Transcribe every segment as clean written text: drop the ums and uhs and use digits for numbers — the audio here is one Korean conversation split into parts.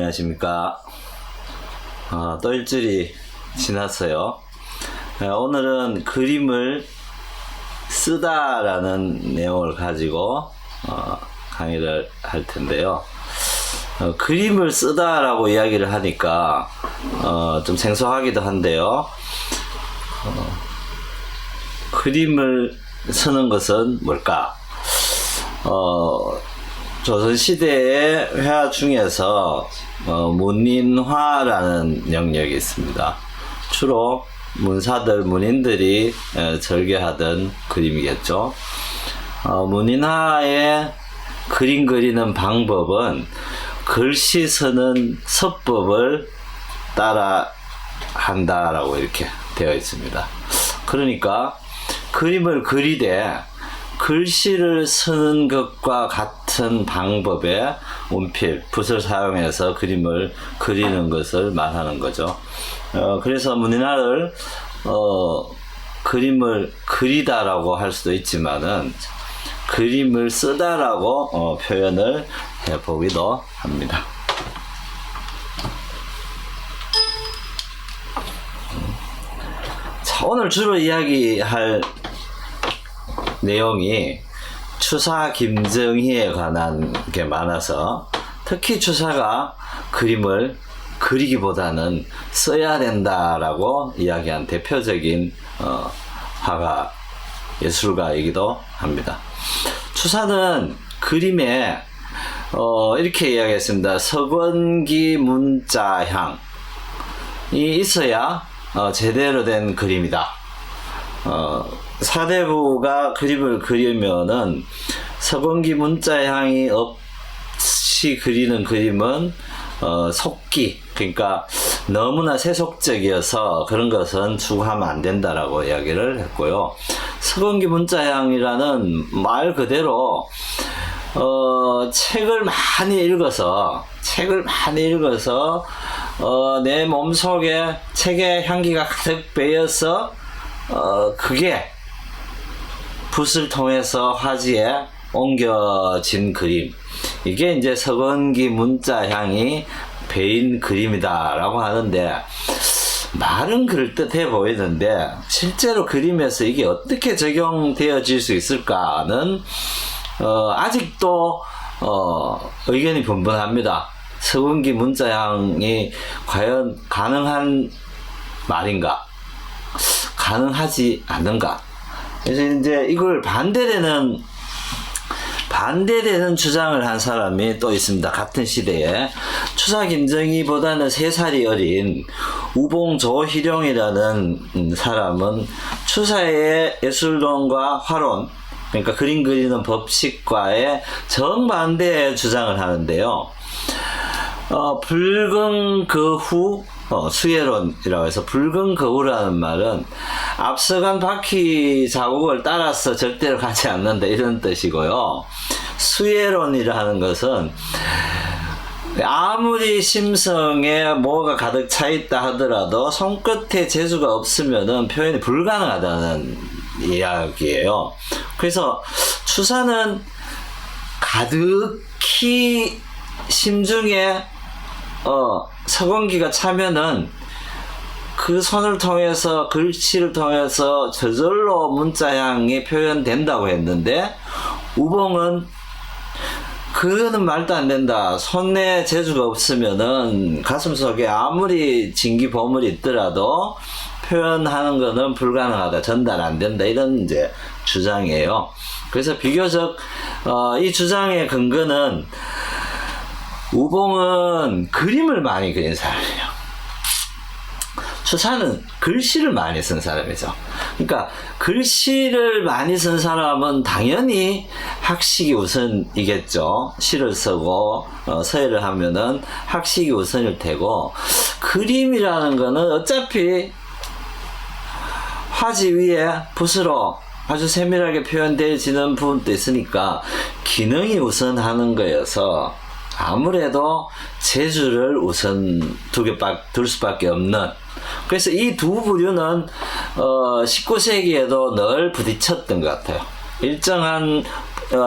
안녕하십니까. 또 일주일이 지났어요. 오늘은 그림을 쓰다라는 내용을 가지고 강의를 할 텐데요. 그림을 쓰다라고 이야기를 하니까 좀 생소하기도 한데요. 그림을 쓰는 것은 뭘까? 조선시대의 회화 중에서 문인화라는 영역이 있습니다. 주로 문사들, 문인들이 절개하던 그림이겠죠. 문인화의 그림 그리는 방법은 글씨 쓰는 서법을 따라 한다라고 이렇게 되어 있습니다. 그러니까 그림을 그리되 글씨를 쓰는 것과 같은 방법의 운필, 붓을 사용해서 그림을 그리는 것을 말하는 거죠. 그래서 문인화를 그림을 그리다라고 할 수도 있지만은 그림을 쓰다라고 표현을 해보기도 합니다. 자, 오늘 주로 이야기할 내용이 추사 김정희에 관한 게 많아서 특히 추사가 그림을 그리기보다는 써야 된다라고 이야기한 대표적인 화가 예술가이기도 합니다. 추사는 그림에 이렇게 이야기했습니다. 서건기 문자향이 있어야 제대로 된 그림이다. 사대부가 그림을 그리면은 서건기 문자향이 없이 그리는 그림은 속기, 그러니까 너무나 세속적이어서 그런 것은 추구하면 안 된다라고 이야기를 했고요. 서건기 문자향이라는 말 그대로 책을 많이 읽어서 내 몸속에 책의 향기가 가득 배어서 그게 붓을 통해서 화지에 옮겨진 그림, 이게 이제 서건기 문자향이 배인 그림이다라고 하는데, 말은 그럴듯해 보이는데 실제로 그림에서 이게 어떻게 적용되어질 수 있을까는 아직도 의견이 분분합니다. 서건기 문자향이 과연 가능한 말인가, 가능하지 않는가. 그래서 이제 이걸 반대되는 주장을 한 사람이 또 있습니다. 같은 시대에 추사 김정희보다는 3살이 어린 우봉 조희룡이라는 사람은 추사의 예술론과 화론, 그러니까 그림 그리는 법칙과의 정반대의 주장을 하는데요. 붉은 거후, 수예론이라고 해서 붉은 거후라는 말은 앞서간 바퀴 자국을 따라서 절대로 가지 않는다, 이런 뜻이고요. 수예론이라는 것은 아무리 심성에 뭐가 가득 차 있다 하더라도 손끝에 재주가 없으면은 표현이 불가능하다는 이야기예요. 그래서 추사는 가득히 심중에 서건기가 차면은 그 손을 통해서, 글씨를 통해서 저절로 문자향이 표현된다고 했는데, 우봉은 그거는 말도 안 된다. 손에 재주가 없으면은 가슴 속에 아무리 진기 보물이 있더라도 표현하는 거는 불가능하다, 전달 안 된다, 이런 이제 주장이에요. 그래서 비교적 이 주장의 근거는 우봉은 그림을 많이 그린 사람이에요. 추사는 글씨를 많이 쓴 사람이죠. 그러니까 글씨를 많이 쓴 사람은 당연히 학식이 우선이겠죠. 시를 쓰고 서예를 하면은 학식이 우선일 테고, 그림이라는 거는 어차피 화지 위에 붓으로 아주 세밀하게 표현되어지는 부분도 있으니까 기능이 우선하는 거여서 아무래도 재주를 우선 둘 수밖에 없는, 그래서 이 두 부류는 19세기에도 늘 부딪혔던 것 같아요. 일정한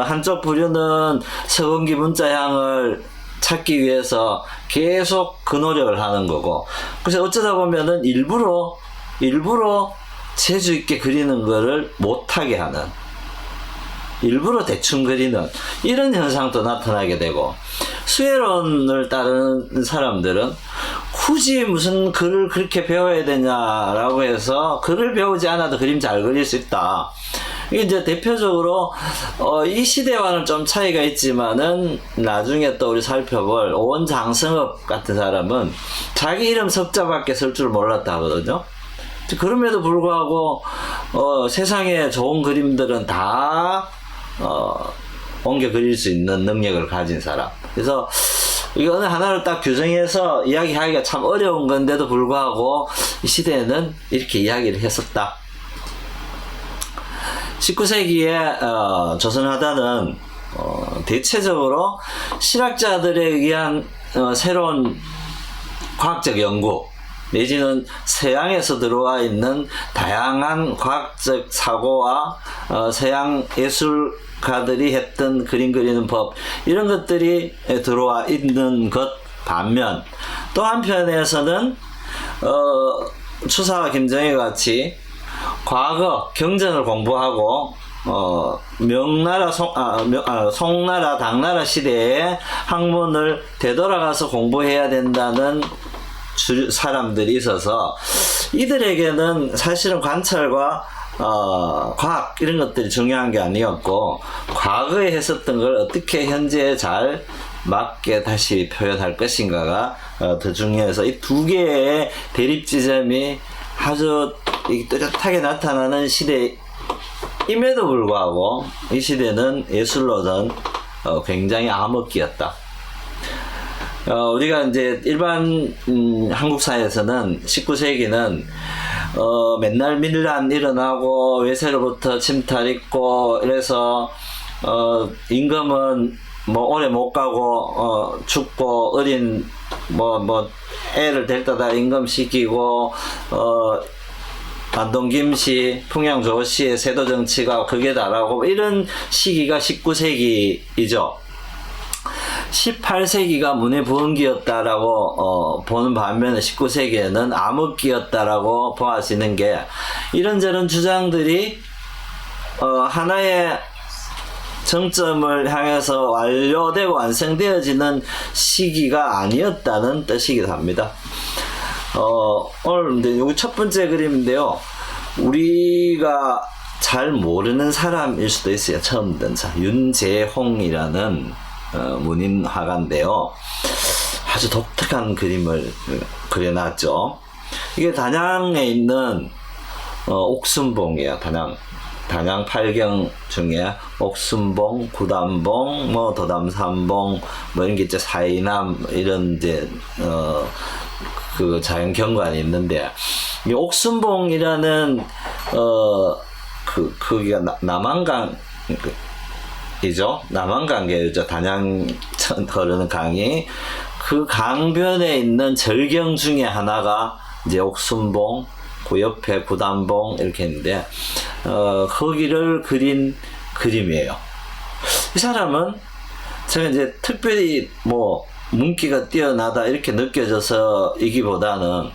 한쪽 부류는 서건기 문자향을 찾기 위해서 계속 그 노력을 하는 거고, 그래서 어쩌다 보면은 일부러 재주 있게 그리는 거를 못하게 하는, 일부러 대충 그리는 이런 현상도 나타나게 되고, 수혜론을 따르는 사람들은 굳이 무슨 글을 그렇게 배워야 되냐라고 해서 글을 배우지 않아도 그림 잘 그릴 수 있다. 이게 이제 대표적으로 이 시대와는 좀 차이가 있지만은 나중에 또 우리 살펴볼 오원장성업 같은 사람은 자기 이름 석자밖에 쓸 줄 몰랐다 하거든요. 그럼에도 불구하고 세상에 좋은 그림들은 다 옮겨 그릴 수 있는 능력을 가진 사람. 그래서 이거는 하나를 딱 규정해서 이야기하기가 참 어려운 건데도 불구하고 이 시대에는 이렇게 이야기를 했었다. 19세기에 조선하다는 대체적으로 실학자들에 의한 새로운 과학적 연구 내지는 서양에서 들어와 있는 다양한 과학적 사고와 서양 예술가들이 했던 그림 그리는 법, 이런 것들이 들어와 있는 것 반면, 또 한편에서는 추사와 김정희 같이 과거 경전을 공부하고 명나라 송나라 당나라 시대의 학문을 되돌아가서 공부해야 된다는 사람들이 있어서, 이들에게는 사실은 관찰과 과학 이런 것들이 중요한 게 아니었고, 과거에 했었던 걸 어떻게 현재에 잘 맞게 다시 표현할 것인가가 더 중요해서, 이 두 개의 대립 지점이 아주 뚜렷하게 나타나는 시대임에도 불구하고 이 시대는 예술로는 굉장히 암흑기였다. 우리가 이제 일반 한국 사회에서는 19세기는 맨날 밀란 일어나고 외세로부터 침탈 있고 이래서 임금은 뭐 오래 못 가고 죽고, 어린 뭐 애를 데려다 임금시키고 안동 김씨, 풍양 조씨의 세도 정치가 극에 달하고, 이런 시기가 19세기이죠. 18세기가 문의 부흥기였다라고 보는 반면에 19세기에는 암흑기였다라고 보아지는 게, 이런저런 주장들이 하나의 정점을 향해서 완료되고 완성되어지는 시기가 아니었다는 뜻이기도 합니다. 오늘 이제 여기 첫 번째 그림인데요. 우리가 잘 모르는 사람일 수도 있어요. 처음 든 사람. 윤재홍이라는 문인 화가인데요. 아주 독특한 그림을 그려놨죠. 이게 단양에 있는 옥순봉이에요. 단양 8경 중에 옥순봉, 구담봉, 뭐 도담산봉, 뭐 이런 게 있죠. 사이남 이런 이제 그 자연 경관이 있는데, 이 옥순봉이라는 거기가 남한강 이죠. 남한강계죠. 단양 흐르는 강이, 그 강변에 있는 절경 중에 하나가 이제 옥순봉, 그 옆에 구담봉 이렇게 있는데, 거기를 그린 그림이에요. 이 사람은 제가 이제 특별히 뭐 문기가 뛰어나다 이렇게 느껴져서 이기보다는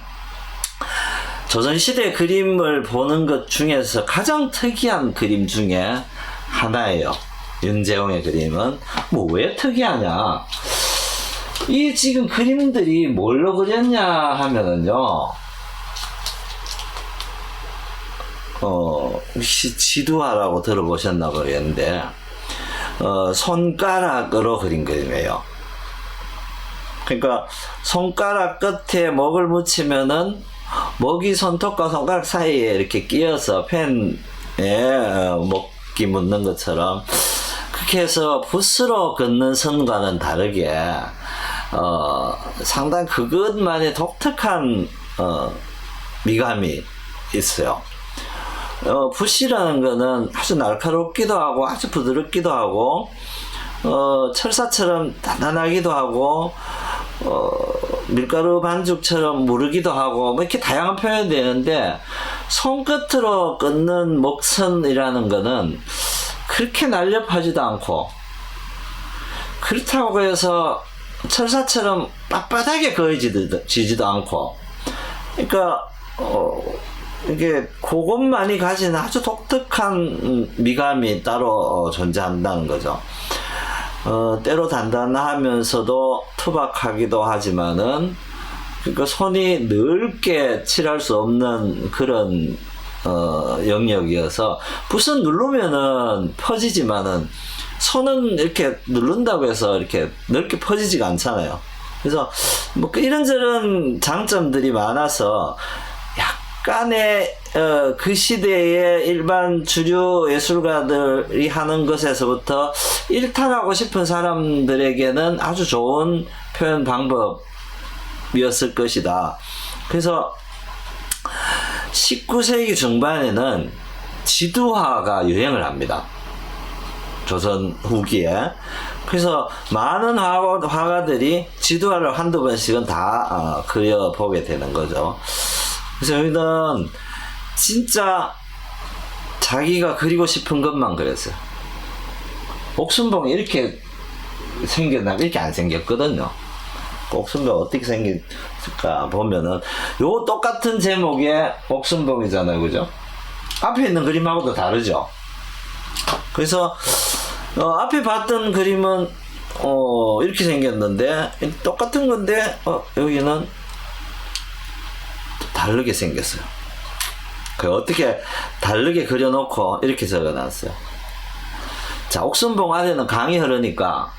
조선시대 그림을 보는 것 중에서 가장 특이한 그림 중에 하나예요. 윤재홍의 그림은. 뭐 왜 특이하냐, 이 지금 그림들이 뭘로 그렸냐 하면은요, 혹시 지두화라고 들어보셨나 모르겠는데, 손가락으로 그린 그림이에요. 그러니까 손가락 끝에 먹을 묻히면은 먹이 손톱과 손가락 사이에 이렇게 끼어서 펜에 먹기 묻는 것처럼, 그렇게 해서 붓으로 긋는 선과는 다르게 상당히 그것만의 독특한 미감이 있어요. 붓이라는 거는 아주 날카롭기도 하고 아주 부드럽기도 하고 철사처럼 단단하기도 하고 밀가루 반죽처럼 무르기도 하고 뭐 이렇게 다양한 표현이 되는데, 손끝으로 끊는 목선이라는 거는 그렇게 날렵하지도 않고, 그렇다고 해서 철사처럼 빳빳하게 그어지지도 않고, 그러니까 이게 그것만이 가진 아주 독특한 미감이 따로 존재한다는 거죠. 때로 단단하면서도 투박하기도 하지만은, 그러니까 손이 넓게 칠할 수 없는 그런 영역이어서, 붓은 누르면은 퍼지지만은 손은 이렇게 누른다고 해서 이렇게 넓게 퍼지지가 않잖아요. 그래서 뭐 이런저런 장점들이 많아서 약간의 그 시대의 일반 주류 예술가들이 하는 것에서부터 일탈하고 싶은 사람들에게는 아주 좋은 표현 방법이었을 것이다. 그래서 19세기 중반에는 지두화가 유행을 합니다. 조선 후기에. 그래서 많은 화가들이 지두화를 한두 번씩은 다 그려보게 되는 거죠. 그래서 여기는 진짜 자기가 그리고 싶은 것만 그렸어요. 옥순봉이 이렇게 생겼나? 이렇게 안 생겼거든요. 옥순봉 어떻게 생겼을까 보면은, 요 똑같은 제목의 옥순봉이잖아요. 그죠? 앞에 있는 그림하고도 다르죠? 그래서, 앞에 봤던 그림은, 이렇게 생겼는데, 똑같은 건데, 여기는 다르게 생겼어요. 어떻게 다르게 그려놓고 이렇게 적어놨어요. 자, 옥순봉 안에는 강이 흐르니까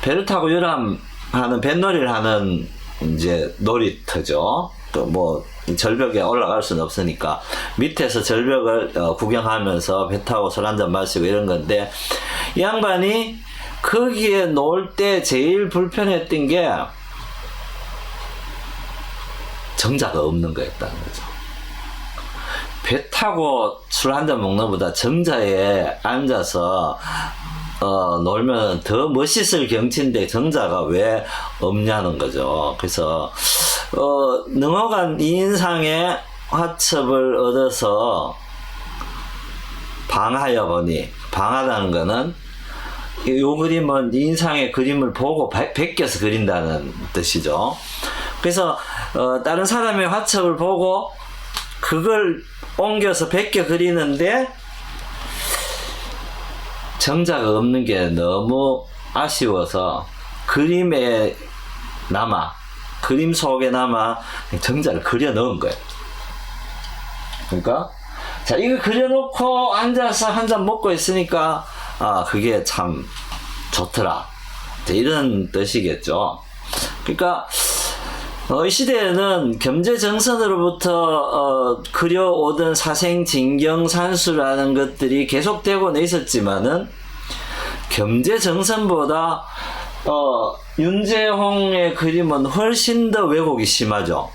배를 타고 유람하는 뱃놀이를 하는 이제 놀이터죠. 또 뭐 절벽에 올라갈 수는 없으니까 밑에서 절벽을 구경하면서 배 타고 술 한잔 마시고 이런 건데, 이 양반이 거기에 놀 때 제일 불편했던 게 정자가 없는 거였다는 거죠. 배 타고 술 한잔 먹는 것보다 정자에 앉아서 놀면 더 멋있을 경치인데 정자가 왜 없냐는 거죠. 그래서 능허간 2인상의 화첩을 얻어서 방하여 보니, 방하다는 거는 요 그림은 2인상의 그림을 보고 베껴서 그린다는 뜻이죠. 그래서 다른 사람의 화첩을 보고 그걸 옮겨서 베껴 그리는데 정자가 없는 게 너무 아쉬워서 그림에 그림 속에 정자를 그려 넣은 거예요. 그러니까 자, 이거 그려놓고 앉아서 한 잔 먹고 있으니까 그게 참 좋더라, 이런 뜻이겠죠. 그러니까 이 시대에는 겸재정선으로부터 그려오던 사생진경산수라는 것들이 계속되고는 있었지만은, 겸재정선보다 윤재홍의 그림은 훨씬 더 왜곡이 심하죠.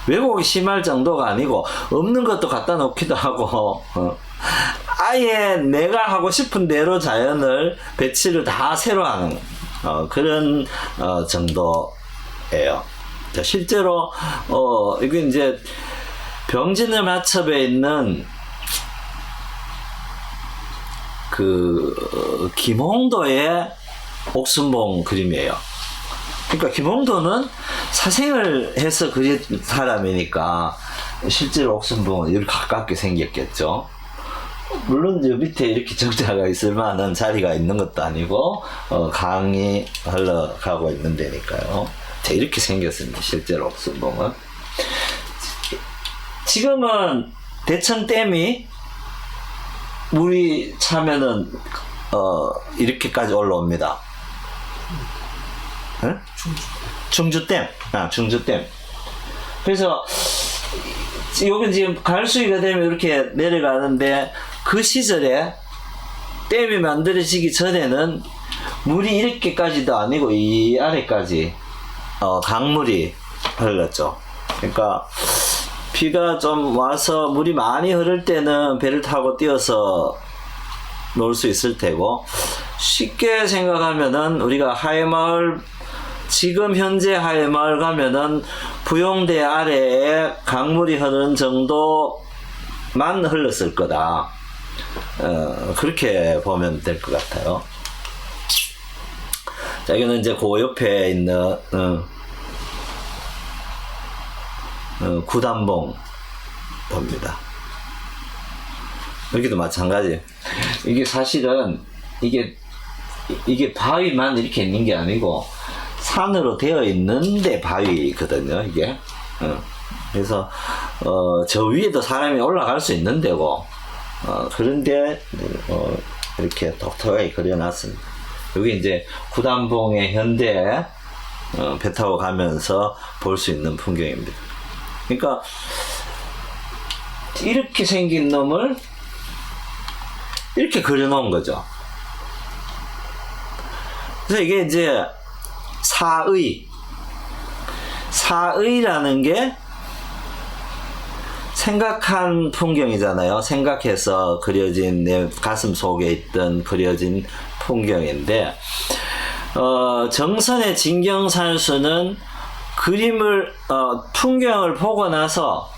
왜곡이 심할 정도가 아니고 없는 것도 갖다 놓기도 하고, 아예 내가 하고 싶은 대로 자연을 배치를 다 새로 하는 그런 정도예요. 자, 실제로 이게 이제 병진의 마첩에 있는 그 김홍도의 옥순봉 그림이에요. 그러니까 김홍도는 사생을 해서 그린 사람이니까 실제로 옥순봉은 이렇게 가깝게 생겼겠죠. 물론 저 밑에 이렇게 정자가 있을 만한 자리가 있는 것도 아니고 강이 흘러가고 있는 데니까요. 자, 이렇게 생겼습니다. 실제로 옥순봉은. 지금은 대천댐이 물이 차면은 이렇게까지 올라옵니다. 응? 충주댐. 충주댐. 그래서 여기 지금 가을수기가 되면 이렇게 내려가는데, 그 시절에 댐이 만들어지기 전에는 물이 이렇게까지도 아니고 이 아래까지 강물이 흘렀죠. 그러니까 비가 좀 와서 물이 많이 흐를 때는 배를 타고 뛰어서 놀 수 있을 테고, 쉽게 생각하면은 우리가 하회마을, 지금 현재 하회마을 가면은 부용대 아래에 강물이 흐르는 정도만 흘렀을 거다. 그렇게 보면 될 것 같아요. 자, 여기는 이제 그 옆에 있는 구단봉 겁니다. 여기도 마찬가지. 이게 사실은 이게 바위만 이렇게 있는 게 아니고 산으로 되어 있는데 바위거든요, 이게. 그래서 저 위에도 사람이 올라갈 수 있는 데고, 그런데 이렇게 독특하게 그려놨습니다. 여기 이제 구단봉의 현대 배 타고 가면서 볼 수 있는 풍경입니다. 그러니까 이렇게 생긴 놈을 이렇게 그려놓은 거죠. 그래서 이게 이제 사의라는 게 생각한 풍경이잖아요. 생각해서 그려진, 내 가슴 속에 있던 그려진 풍경인데, 정선의 진경산수는 풍경을 보고 나서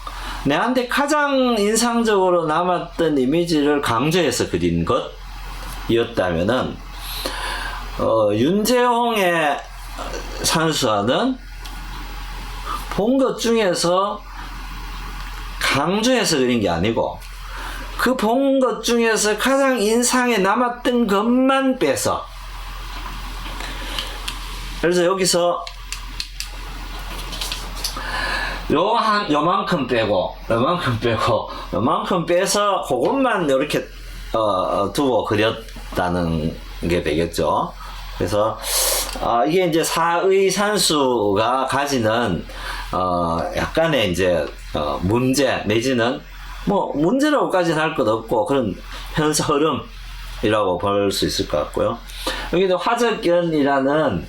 내한테 가장 인상적으로 남았던 이미지를 강조해서 그린 것이었다면은, 윤재홍의 산수화는 본 것 중에서 강조해서 그린 게 아니고, 그 본 것 중에서 가장 인상에 남았던 것만 빼서, 그래서 여기서 요만큼 빼서 그것만 이렇게 두고 그렸다는 게 되겠죠. 그래서 이게 이제 사의산수가 가지는 약간의 이제 문제 내지는 뭐 문제라고까지는 할 것 없고 그런 현사 흐름이라고 볼 수 있을 것 같고요. 여기도 화적연이라는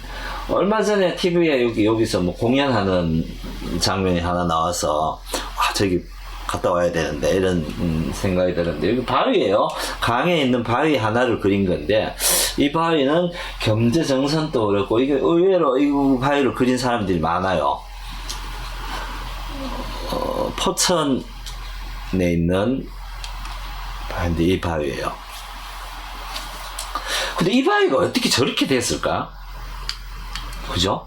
얼마 전에 TV에 여기서 뭐 공연하는 장면이 하나 나와서 저기 갔다 와야 되는데 이런 생각이 드는데, 여기 바위예요. 강에 있는 바위 하나를 그린 건데, 이 바위는 겸재정선도 그렇고 이게 의외로 이 바위를 그린 사람들이 많아요. 포천에 있는 바위인데 이 바위예요. 근데 이 바위가 어떻게 저렇게 됐을까? 그죠?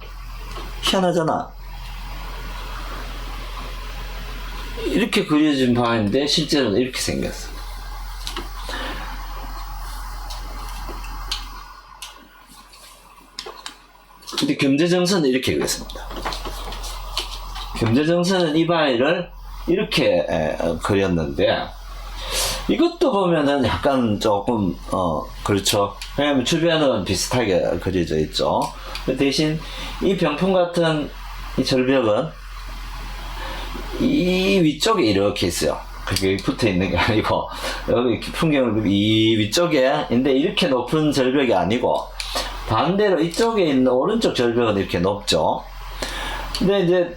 희한하잖아. 이렇게 그려진 바위인데 실제로는 이렇게 생겼어. 근데 겸재정선은 이렇게 그렸습니다. 겸재정선은 이 바위를 이렇게 그렸는데, 이것도 보면은 약간 조금 그렇죠. 왜냐면 주변은 비슷하게 그려져 있죠. 대신 이 병풍 같은 이 절벽은 이 위쪽에 이렇게 있어요. 그게 붙어 있는 게 아니고, 여기 풍경을 이 위쪽에 근데 이렇게 높은 절벽이 아니고, 반대로 이쪽에 있는 오른쪽 절벽은 이렇게 높죠. 근데 이제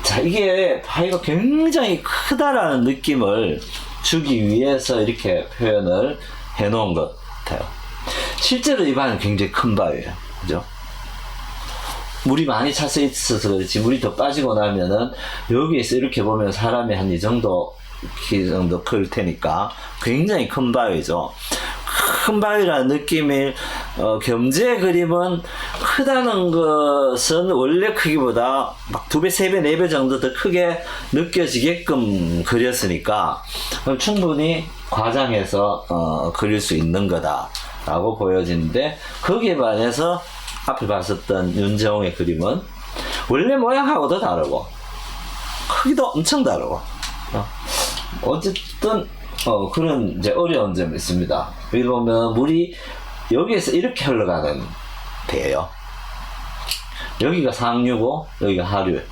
자, 이게 바위가 굉장히 크다라는 느낌을 주기 위해서 이렇게 표현을 해 놓은 것 같아요. 실제로 이 바위는 굉장히 큰 바위예요. 그죠? 물이 많이 차서 있어서 그렇지, 물이 더 빠지고 나면은 여기에서 이렇게 보면 사람이 한 이 정도 키 정도 클 테니까 굉장히 큰 바위죠. 큰 바위라는 느낌이, 겸재 그림은 크다는 것은 원래 크기보다 막 2배, 3배, 4배 정도 더 크게 느껴지게끔 그렸으니까 충분히 과장해서 그릴 수 있는 거다라고 보여지는데, 거기에 반해서 앞에 봤었던 윤재홍의 그림은 원래 모양하고도 다르고 크기도 엄청 다르고 어쨌든 그런 이제 어려운 점이 있습니다. 여기 보면 물이 여기에서 이렇게 흘러가는 배예요. 여기가 상류고 여기가 하류.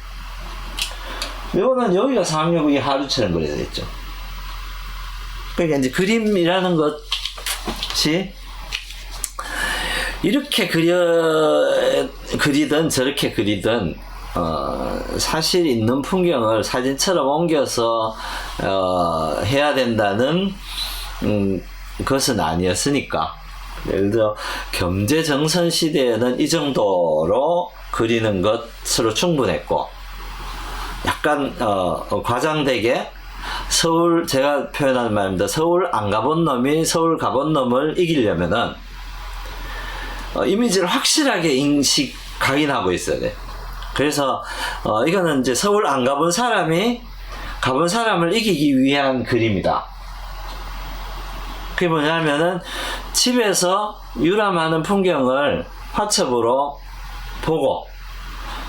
이거는 여기가 상류고 이 하류처럼 그려져 있죠. 그러니까 이제 그림이라는 것이 이렇게 그리든 저렇게 그리든 사실 있는 풍경을 사진처럼 옮겨서 해야 된다는 것은 아니었으니까, 예를 들어 겸재정선 시대에는 이 정도로 그리는 것으로 충분했고, 약간 과장되게 서울, 제가 표현하는 말입니다. 서울 안 가본 놈이 서울 가본 놈을 이기려면은 이미지를 확실하게 각인하고 있어야 돼. 그래서 이거는 이제 서울 안 가본 사람을 이기기 위한 그림이다. 그게 뭐냐면은 집에서 유람하는 풍경을 화첩으로 보고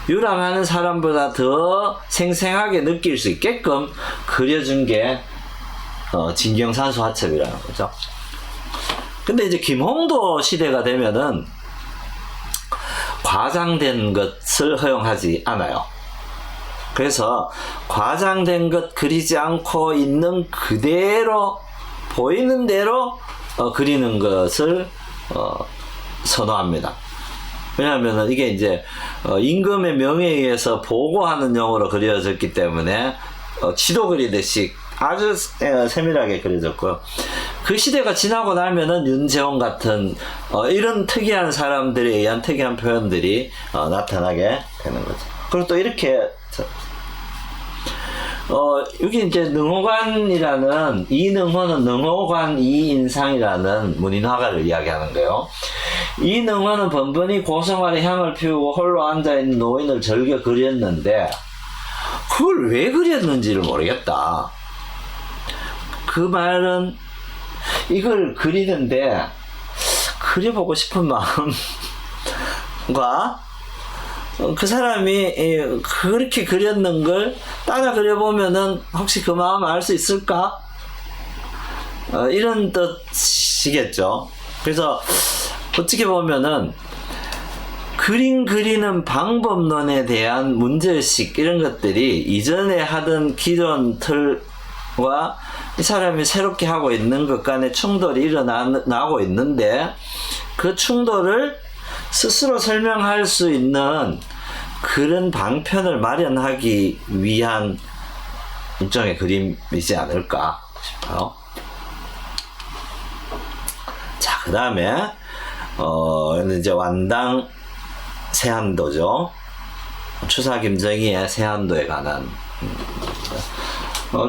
유람하는 사람보다 더 생생하게 느낄 수 있게끔 그려준 게 진경산수 화첩이라는 거죠. 근데 이제 김홍도 시대가 되면은 과장된 것을 허용하지 않아요. 그래서 과장된 것 그리지 않고 있는 그대로 보이는 대로 그리는 것을 선호합니다. 왜냐하면 이게 이제 임금의 명에 의해서 보고하는 용어로 그려졌기 때문에 지도 그리듯이 아주 세밀하게 그려졌고요. 그 시대가 지나고 나면은 윤재홍 같은 이런 특이한 사람들에 의한 특이한 표현들이 나타나게 되는 거죠. 그리고 또 이렇게 여기 이제 능호관이라는 이능호는 능호관 이인상이라는 문인화가를 이야기하는 거예요. 이능호는 번번이 고성화에 향을 피우고 홀로 앉아있는 노인을 즐겨 그렸는데 그걸 왜 그렸는지를 모르겠다. 그 말은 이걸 그리는데 그려보고 싶은 마음과 그 사람이 그렇게 그렸는 걸 따라 그려보면은 혹시 그 마음 알 수 있을까? 이런 뜻이겠죠. 그래서 어떻게 보면은 그림 그리는 방법론에 대한 문제의식 이런 것들이 이전에 하던 기존 틀과 이 사람이 새롭게 하고 있는 것 간의 충돌이 일어나고 있는데 그 충돌을 스스로 설명할 수 있는 그런 방편을 마련하기 위한 일종의 그림이지 않을까 싶어요. 자, 그 다음에 이제 완당 세한도죠. 추사 김정희의 세한도에 관한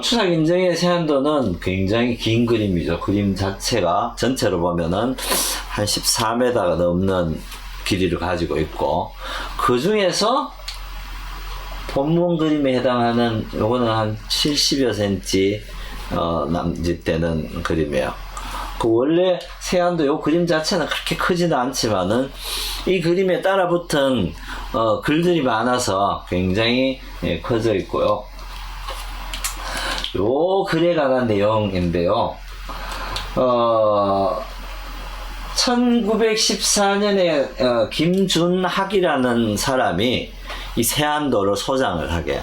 추사 김정희의 세한도는 굉장히 긴 그림이죠. 그림 자체가 전체로 보면은 한 14m가 넘는 길이를 가지고 있고 그 중에서 본문 그림에 해당하는 요거는 한 70여 cm 남짓되는 그림이에요. 그 원래 세안도 요 그림 자체는 그렇게 크지는 않지만은 이 그림에 따라붙은 글들이 많아서 굉장히 커져 있고요. 요 글에 관한 내용인데요. 1914년에 김준학이라는 사람이 이 세안도를 소장을 하게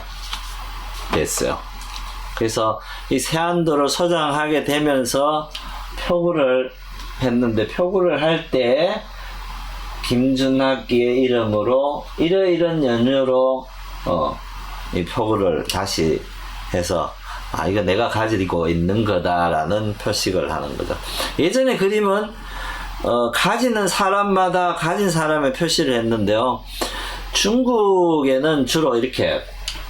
됐어요. 그래서 이 세안도를 소장하게 되면서 표구를 했는데 표구를 할 때 김준학의 이름으로 이러이런 연유로 이 표구를 다시 해서 이거 내가 가지고 있는 거다라는 표식을 하는 거죠. 예전에 그림은 가지는 사람마다 가진 사람의 표시를 했는데요. 중국에는 주로 이렇게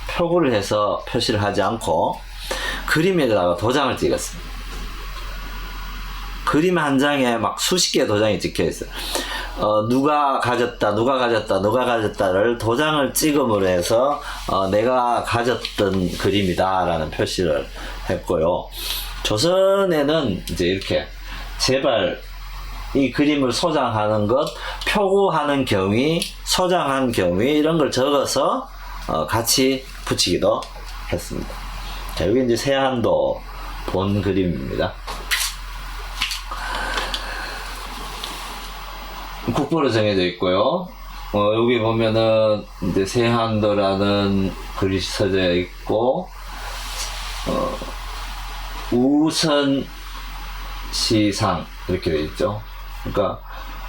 표구를 해서 표시를 하지 않고 그림에다가 도장을 찍었습니다. 그림 한 장에 막 수십 개의 도장이 찍혀 있어요. 누가 가졌다를 도장을 찍음으로 해서 내가 가졌던 그림이다라는 표시를 했고요. 조선에는 이제 이렇게 제발 이 그림을 소장하는 것, 표구하는 경위, 소장한 경위 이런 걸 적어서 같이 붙이기도 했습니다. 자, 여기 이제 세안도 본 그림입니다. 국보로 정해져 있고요. 여기 보면은 이제 세한도라는 글이 써져 있고 우선시상 이렇게 되어 있죠. 그러니까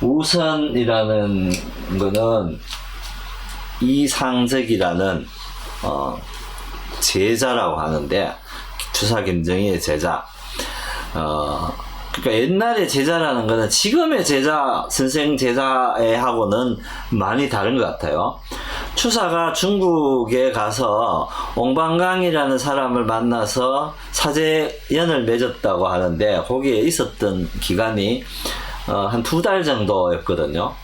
우선이라는 거는 이상적이라는 제자라고 하는데 추사 김정희의 제자. 그러니까 옛날의 제자라는 거는 지금의 제자, 선생 제자하고는 많이 다른 것 같아요. 추사가 중국에 가서 옹방강이라는 사람을 만나서 사제연을 맺었다고 하는데 거기에 있었던 기간이 한 2달 정도였거든요.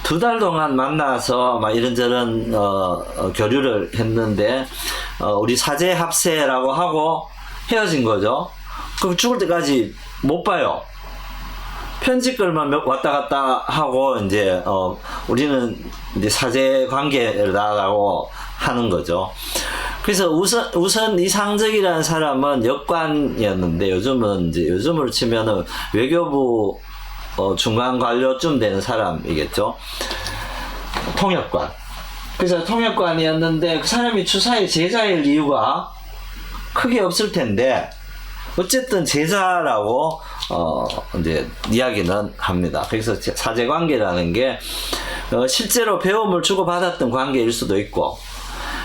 2달 동안 만나서 막 이런저런 교류를 했는데 우리 사제 합세라고 하고 헤어진 거죠. 그럼 죽을 때까지 못 봐요. 편지글만 왔다 갔다 하고 이제 우리는 이제 사제 관계라고 하는 거죠. 그래서 우선 이상적이라는 사람은 역관이었는데 요즘으로 치면은 외교부 중간 관료쯤 되는 사람이겠죠. 통역관. 그래서 통역관이었는데 그 사람이 추사의 제자일 이유가 크게 없을 텐데 어쨌든 제자라고 이제 이야기는 합니다. 그래서 사제 관계라는 게 실제로 배움을 주고받았던 관계일 수도 있고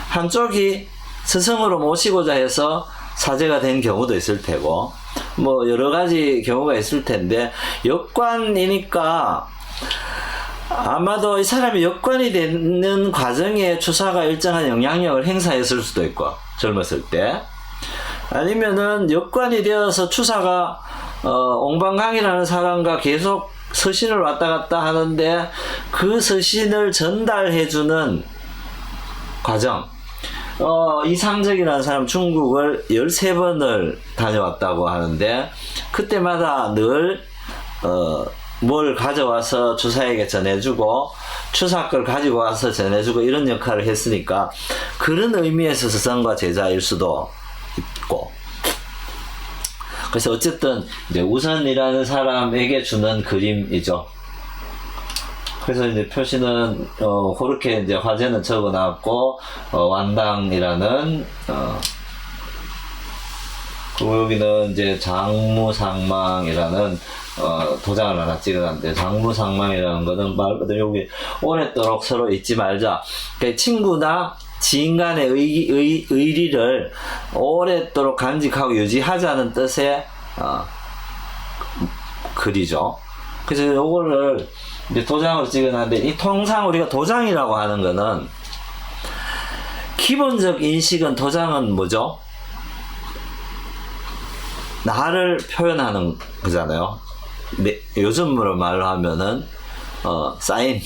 한쪽이 스승으로 모시고자 해서 사제가 된 경우도 있을 테고 뭐 여러 가지 경우가 있을 텐데 역관이니까 아마도 이 사람이 역관이 되는 과정에 추사가 일정한 영향력을 행사했을 수도 있고 젊었을 때 아니면은 역관이 되어서 추사가 옹방강이라는 사람과 계속 서신을 왔다 갔다 하는데 그 서신을 전달해주는 과정. 이상적이라는 사람 중국을 13번을 다녀왔다고 하는데 그때마다 늘 뭘 가져와서 추사에게 전해주고 추사 걸 가지고 와서 전해주고 이런 역할을 했으니까 그런 의미에서 스승과 제자일 수도 있고 그래서 어쨌든 이제 우선이라는 사람에게 주는 그림이죠. 그래서 이제 표시는 그렇게 이제 화제는 적어놨고 완당이라는 그리고 여기는 이제 장무상망이라는 도장을 하나 찍어놨는데 장무상망이라는 거는 말 그대로 여기 오랫도록 서로 잊지 말자. 그러니까 친구나 지인 간의 의리를 오랫도록 간직하고 유지하자는 뜻의 글이죠. 그래서 요거를 이제 도장으로 찍어놨는데 이 통상 우리가 도장이라고 하는 거는 기본적 인식은 도장은 뭐죠? 나를 표현하는 거잖아요. 요즘으로 말로 하면은 사인.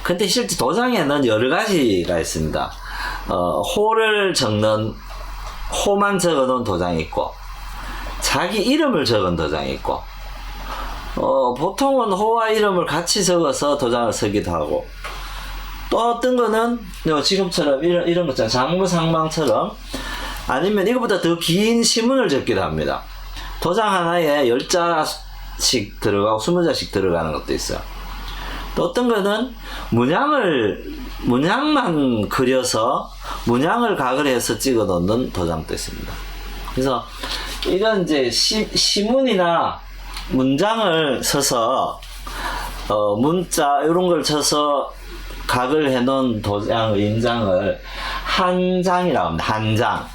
근데 실제 도장에는 여러 가지가 있습니다. 호를 적는 호만 적어놓은 도장이 있고 자기 이름을 적은 도장이 있고 보통은 호와 이름을 같이 적어서 도장을 쓰기도 하고 또 어떤 거는 지금처럼 이런 것처럼 장무상망처럼 아니면 이거보다 더 긴 시문을 적기도 합니다. 도장 하나에 10자씩 들어가고 20자씩 들어가는 것도 있어요. 또 어떤 거는 문양만 그려서 문양을 각을 해서 찍어 놓는 도장도 있습니다. 그래서 이런 이제 시문이나 문장을 써서 문자 이런 걸 쳐서 각을 해 놓은 도장 인장을 한장이라고 합니다.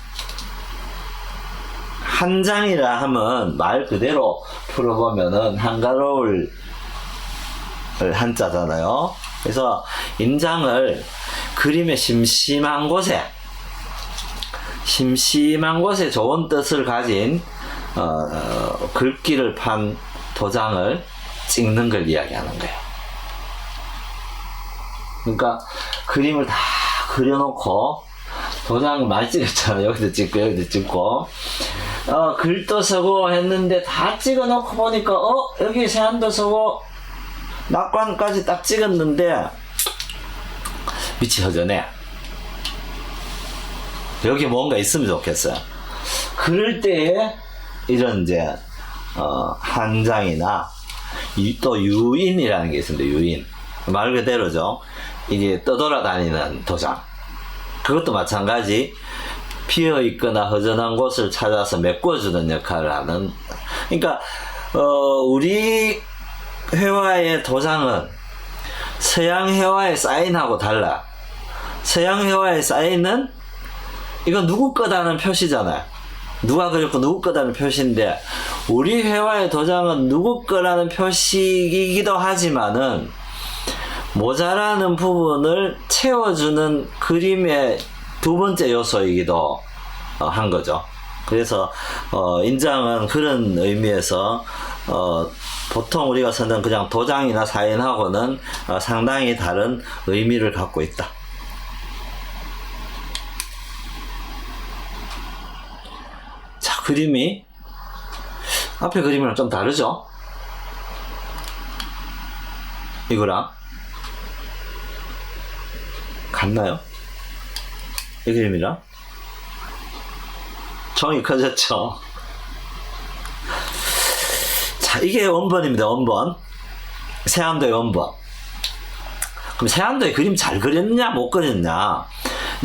한장이라 하면 말 그대로 풀어보면은 한가로울 한자잖아요. 그래서 인장을 그림의 심심한 곳에 좋은 뜻을 가진 글귀를 판 도장을 찍는 걸 이야기하는 거예요. 그러니까 그림을 다 그려놓고 도장을 많이 찍었잖아요. 여기도 찍고 여기도 찍고 글도 쓰고 했는데 다 찍어놓고 보니까 여기 세안도 쓰고 낙관까지 딱 찍었는데 밑이 허전해. 여기 뭔가 있으면 좋겠어요. 그럴 때에 이런 이제 한장이나 또 유인이라는 게 있습니다. 유인 말 그대로죠. 이게 떠돌아다니는 도장. 그것도 마찬가지 비어있거나 허전한 곳을 찾아서 메꿔주는 역할을 하는. 그러니까 우리 회화의 도장은 서양 회화의 사인하고 달라. 서양 회화의 사인은 이건 누구 거다는 표시잖아요. 누가 그렸고 누구 거다는 표시인데 우리 회화의 도장은 누구 거라는 표시이기도 하지만은 모자라는 부분을 채워주는 그림의 두 번째 요소이기도 한 거죠. 그래서 인장은 그런 의미에서 보통 우리가 쓰는 그냥 도장이나 사인하고는 상당히 다른 의미를 갖고 있다. 자, 그림이 앞에 그림이랑 좀 다르죠? 이거랑 같나요? 이 그림이랑 종이 커졌죠? 자, 이게 원본입니다. 원본. 세안도의 원본. 그럼 세안도의 그림 잘 그렸냐 못 그렸냐,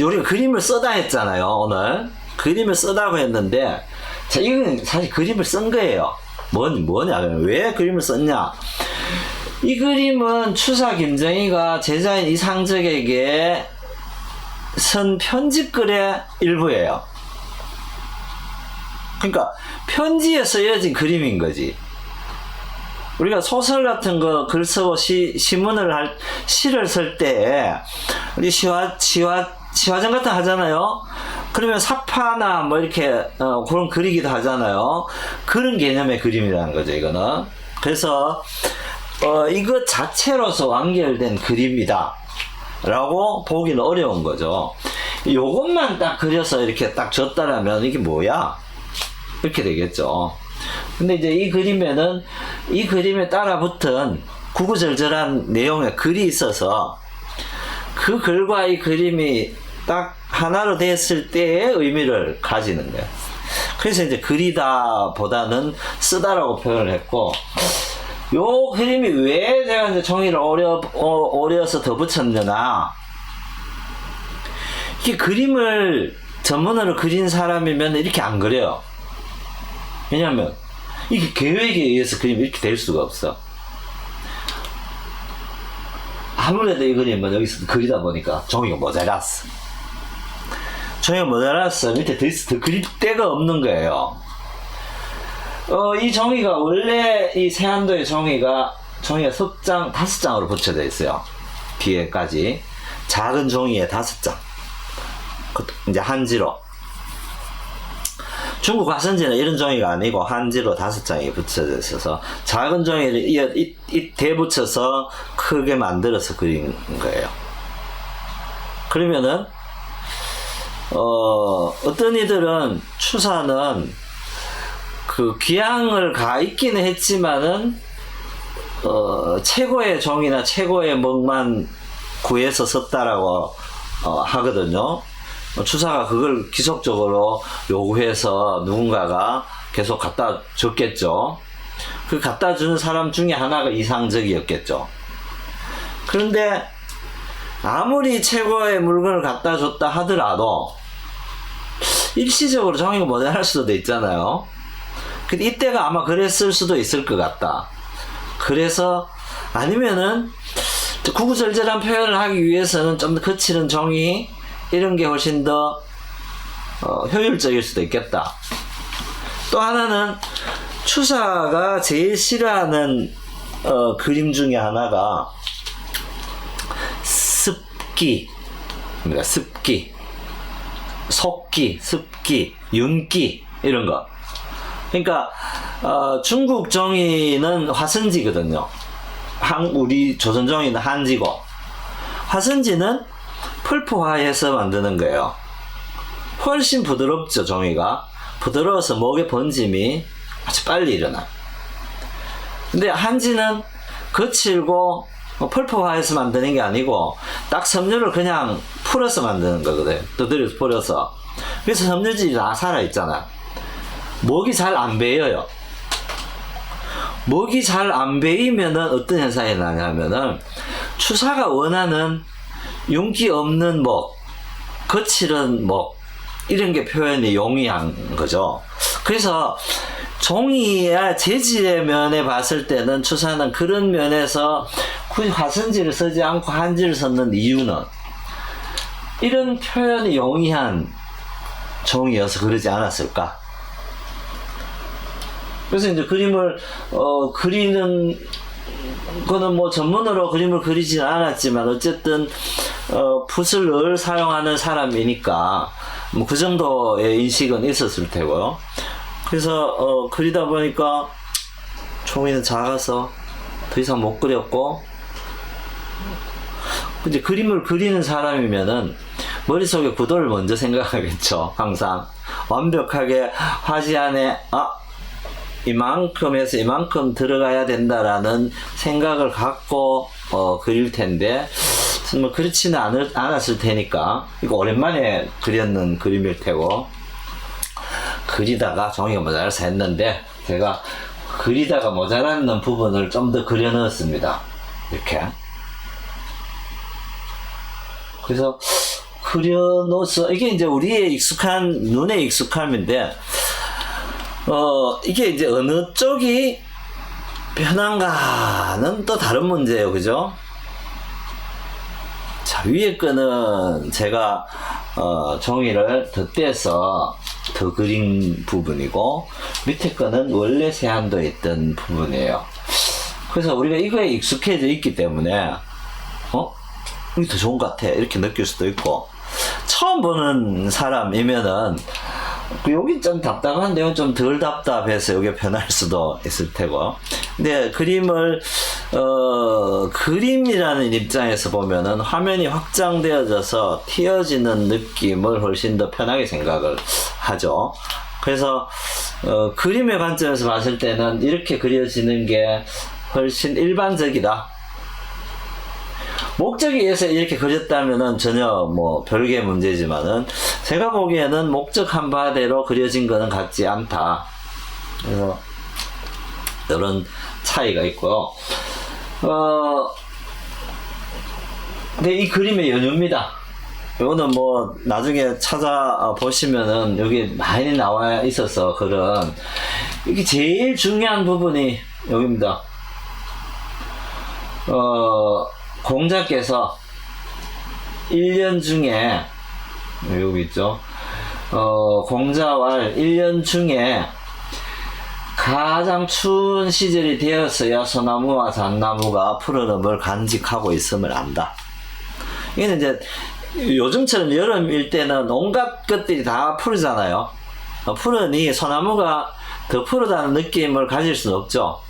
우리가 그림을 쓰다 했잖아요. 오늘 그림을 쓰다고 했는데, 자, 이건 사실 그림을 쓴 거예요. 뭐냐, 왜 그림을 썼냐. 이 그림은 추사 김정희가 제자인 이상적에게 쓴 편지글의 일부예요. 그러니까 편지에 쓰여진 그림인 거지. 우리가 소설 같은 거 글 쓰고 시를 쓸 때 우리 시화전 같은 거 하잖아요. 그러면 사파나 뭐 이렇게 그런 그리기도 하잖아요. 그런 개념의 그림이라는 거죠, 이거는. 그래서 이것 자체로서 완결된 그림이다 라고 보기는 어려운 거죠. 요것만 딱 그려서 이렇게 딱 줬다라면 이게 뭐야? 이렇게 되겠죠. 근데 이제 이 그림에는 이 그림에 따라 붙은 구구절절한 내용의 글이 있어서 그 글과 이 그림이 딱 하나로 됐을 때의 의미를 가지는 거예요. 그래서 이제 그리다 보다는 쓰다라고 표현을 했고, 요 그림이 왜 제가 이제 종이를 오려서 더 붙였느냐, 이게 그림을 전문으로 그린 사람이면 이렇게 안 그려요. 왜냐면 이게 계획에 의해서 그림이 이렇게 될 수가 없어. 아무래도 이 그림은 여기서 그리다 보니까 종이가 모자랐어. 밑에 더 그릴 데가 없는 거예요. 이 종이가 원래 이 세안도의 종이가 석장 5장으로 붙여져 있어요. 뒤에까지 작은 종이에 5장. 이제 한지로. 중국 화선지는 이런 종이가 아니고 한지로 5장이 붙여져 있어서 작은 종이를 대붙여서 크게 만들어서 그린 거예요. 그러면은 어떤 이들은 추사는 그 귀향을 가 있기는 했지만은 최고의 종이나 최고의 먹만 구해서 썼다라고 하거든요. 추사가 그걸 기속적으로 요구해서 누군가가 계속 갖다 줬겠죠. 그 갖다 주는 사람 중에 하나가 이상적이었겠죠. 그런데 아무리 최고의 물건을 갖다 줬다 하더라도 일시적으로 종이가 모자랄 수도 있잖아요. 근데 이때가 아마 그랬을 수도 있을 것 같다. 그래서 아니면은 구구절절한 표현을 하기 위해서는 좀 더 거칠은 종이 이런 게 훨씬 더 효율적일 수도 있겠다. 또 하나는 추사가 제일 싫어하는 그림 중에 하나가 습기, 속기, 습기, 윤기 이런 거. 그러니까 중국 종이는 화선지거든요. 우리 조선 종이는 한지고, 화선지는 풀포화해서 만드는 거예요. 훨씬 부드럽죠, 종이가. 부드러워서 목의 번짐이 아주 빨리 일어나. 근데 한지는 거칠고 풀포화해서 만드는 게 아니고 딱 섬유를 그냥 풀어서 만드는 거거든. 두드려서 풀어서. 그래서 섬유질이 다 살아있잖아. 목이 잘 안 베여요. 목이 잘 안 베이면은 어떤 현상이 나냐면은 추사가 원하는 윤기 없는 목, 거칠은 목, 이런 게 표현이 용이한 거죠. 그래서 종이의 재질의 면에 봤을 때는 추사는 그런 면에서 굳이 화선지를 쓰지 않고 한지를 썼는 이유는 이런 표현이 용이한 종이어서 그러지 않았을까. 그래서 이제 그림을 그리는 거는 뭐 전문으로 그림을 그리지는 않았지만 어쨌든 붓을 늘 사용하는 사람이니까 뭐 그 정도의 인식은 있었을 테고요. 그래서 그리다 보니까 종이는 작아서 더 이상 못 그렸고, 이제 그림을 그리는 사람이면은 머릿속에 구도를 먼저 생각하겠죠. 항상 완벽하게 화지 안에 이만큼 해서 이만큼 들어가야 된다라는 생각을 갖고 그릴 텐데, 뭐 그렇지는 않았을 테니까, 이거 오랜만에 그렸는 그림일 테고, 그리다가 종이가 모자라서 했는데 제가 그리다가 모자라는 부분을 좀 더 그려 넣었습니다. 이렇게. 그래서 그려 넣어서, 이게 이제 우리의 익숙한, 눈에 익숙함인데, 이게 이제 어느 쪽이 편한가는 또 다른 문제예요. 그죠? 자, 위에 거는 제가 종이를 덧대서 더 그린 부분이고, 밑에 거는 원래 세안도에 있던 부분이에요. 그래서 우리가 이거에 익숙해져 있기 때문에 이게 더 좋은 것 같아 이렇게 느낄 수도 있고, 처음 보는 사람이면은 여기 좀 답답한데 이건 좀 덜 답답해서 이게 편할 수도 있을 테고, 근데 그림을 그림이라는 입장에서 보면은 화면이 확장되어져서 튀어지는 느낌을 훨씬 더 편하게 생각을 하죠. 그래서 그림의 관점에서 봤을 때는 이렇게 그려지는 게 훨씬 일반적이다. 목적에 의해서 이렇게 그렸다면은 전혀 뭐 별개의 문제지만은, 제가 보기에는 목적한 바대로 그려진 거는 같지 않다. 그래서 이런 차이가 있고요. 근데 이 그림의 연유입니다. 이거는 뭐 나중에 찾아보시면은 여기 많이 나와 있어서 그런, 이게 제일 중요한 부분이 여기입니다. 공자께서 1년 중에, 여기 있죠. 공자왈 1년 중에 가장 추운 시절이 되었어야 소나무와 잣나무가 푸르름을 간직하고 있음을 안다. 이게는 이제 요즘처럼 여름일 때는 온갖 것들이 다 푸르잖아요. 푸르니 소나무가 더 푸르다는 느낌을 가질 수는 없죠.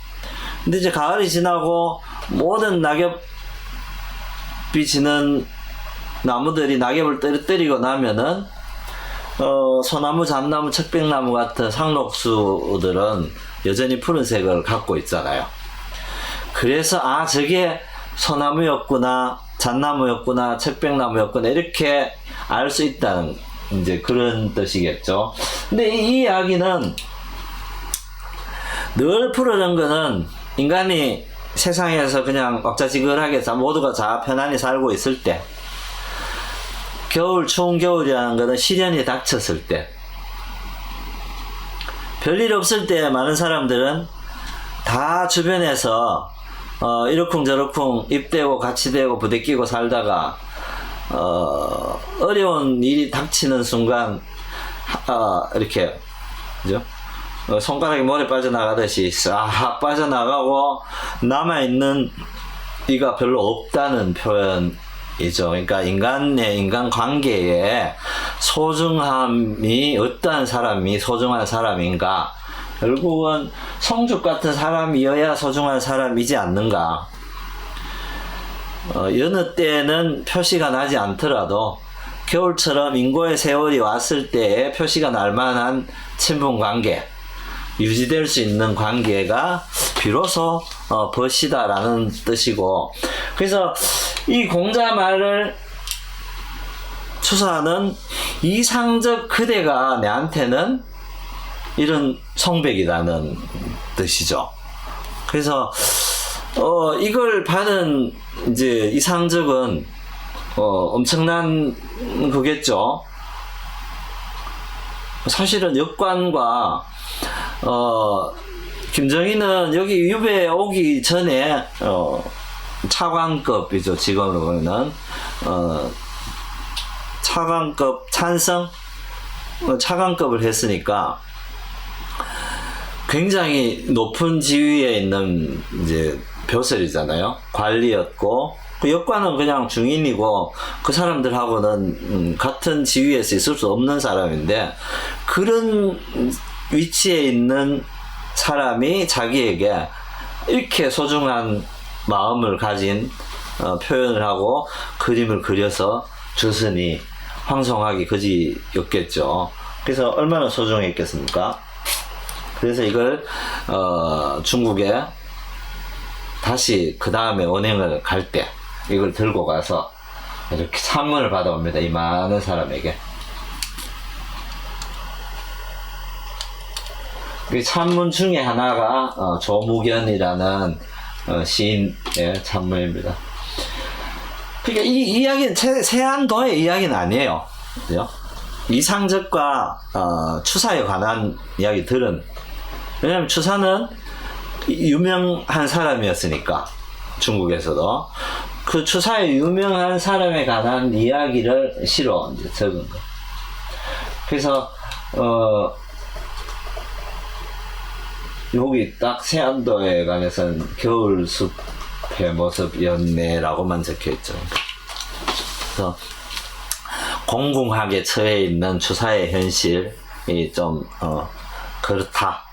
근데 이제 가을이 지나고 모든 낙엽이 지는 나무들이 낙엽을 떨어뜨리고 나면은 소나무, 잣나무, 척백나무 같은 상록수들은 여전히 푸른색을 갖고 있잖아요. 그래서 저게 소나무였구나, 잣나무였구나, 척백나무였구나 이렇게 알 수 있다는 이제 그런 뜻이겠죠. 근데 이 이야기는 늘 푸르는 거는 인간이 세상에서 그냥 왁자지껄하게 모두가 다 편안히 살고 있을 때, 추운 겨울이라는 거는 시련이 닥쳤을 때, 별일 없을 때 많은 사람들은 다 주변에서 이러쿵저러쿵 입대고 같이 대고 부대끼고 살다가 어려운 일이 닥치는 순간 이렇게, 그죠? 손가락이 물에 빠져나가듯이 싹 빠져나가고 남아있는 이가 별로 없다는 표현이죠. 그러니까 인간 관계에 소중함이, 어떠한 사람이 소중한 사람인가, 결국은 성죽 같은 사람이어야 소중한 사람이지 않는가. 여느 때는 표시가 나지 않더라도 겨울처럼 인고의 세월이 왔을 때에 표시가 날 만한 친분관계, 유지될 수 있는 관계가 비로소 벗이다라는 뜻이고, 그래서 이 공자 말을 추사하는 이상적 그대가 내한테는 이런 성백이라는 뜻이죠. 그래서 이걸 받은 이제 이상적은 엄청난 거겠죠. 사실은 역관과 김정희는 여기 유배 오기 전에 차관급이죠. 지금으로 보면은 차관급 찬성, 차관급을 했으니까 굉장히 높은 지위에 있는 이제 벼슬이잖아요. 관리였고, 그 역관은 그냥 중인이고 그 사람들하고는 같은 지위에서 있을 수 없는 사람인데, 그런 위치에 있는 사람이 자기에게 이렇게 소중한 마음을 가진 표현을 하고 그림을 그려서 줬으니 황송하기 그지였겠죠. 그래서 얼마나 소중했겠습니까? 그래서 이걸 중국에 다시 그 다음에 언행을 갈 때 이걸 들고 가서 이렇게 찬문을 받아옵니다. 이 많은 사람에게. 그 찬문 중에 하나가 조무견이라는 시인의 찬문입니다. 그러니까 이 이야기는 세안도의 이야기는 아니에요. 그죠? 이상적과 추사에 관한 이야기들은, 왜냐하면 추사는 유명한 사람이었으니까 중국에서도 그 추사의 유명한 사람에 관한 이야기를 시로 이제 적은 거. 그래서 여기 딱 세안도에 관해서는 겨울숲의 모습이었네라고만 적혀있죠. 그래서 공공하게 처해 있는 추사의 현실이 좀 그렇다.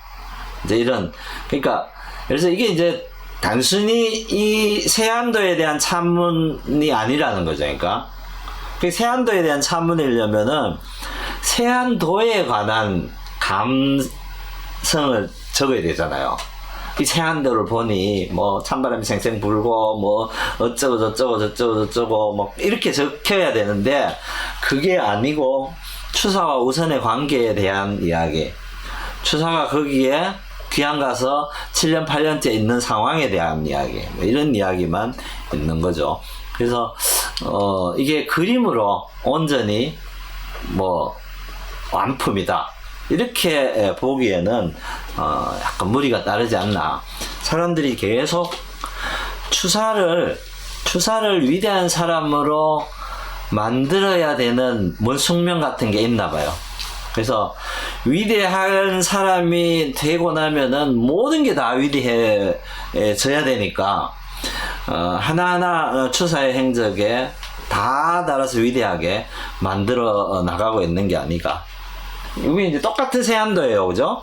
이제 이런, 그러니까 그래서 이게 이제 단순히 이 세안도에 대한 찬문이 아니라는 거죠. 그러니까 그 세안도에 대한 찬문이려면은 세안도에 관한 감성을 적어야 되잖아요. 이 세안도를 보니 뭐 찬바람이 쌩쌩 불고 뭐 어쩌고 저쩌고 뭐 이렇게 적혀야 되는데 그게 아니고 추사와 우선의 관계에 대한 이야기, 추사가 거기에 귀양 가서 7년 8년째 있는 상황에 대한 이야기, 뭐 이런 이야기만 있는 거죠. 그래서 이게 그림으로 온전히 뭐 완품이다 이렇게 보기에는 약간 무리가 따르지 않나. 사람들이 계속 추사를 위대한 사람으로 만들어야 되는 뭔 숙명 같은 게 있나 봐요. 그래서 위대한 사람이 되고 나면은 모든 게 다 위대해져야 되니까 하나하나 추사의 행적에 다 따라서 위대하게 만들어 나가고 있는 게 아닌가. 이게 이제 똑같은 세안도예요, 그죠?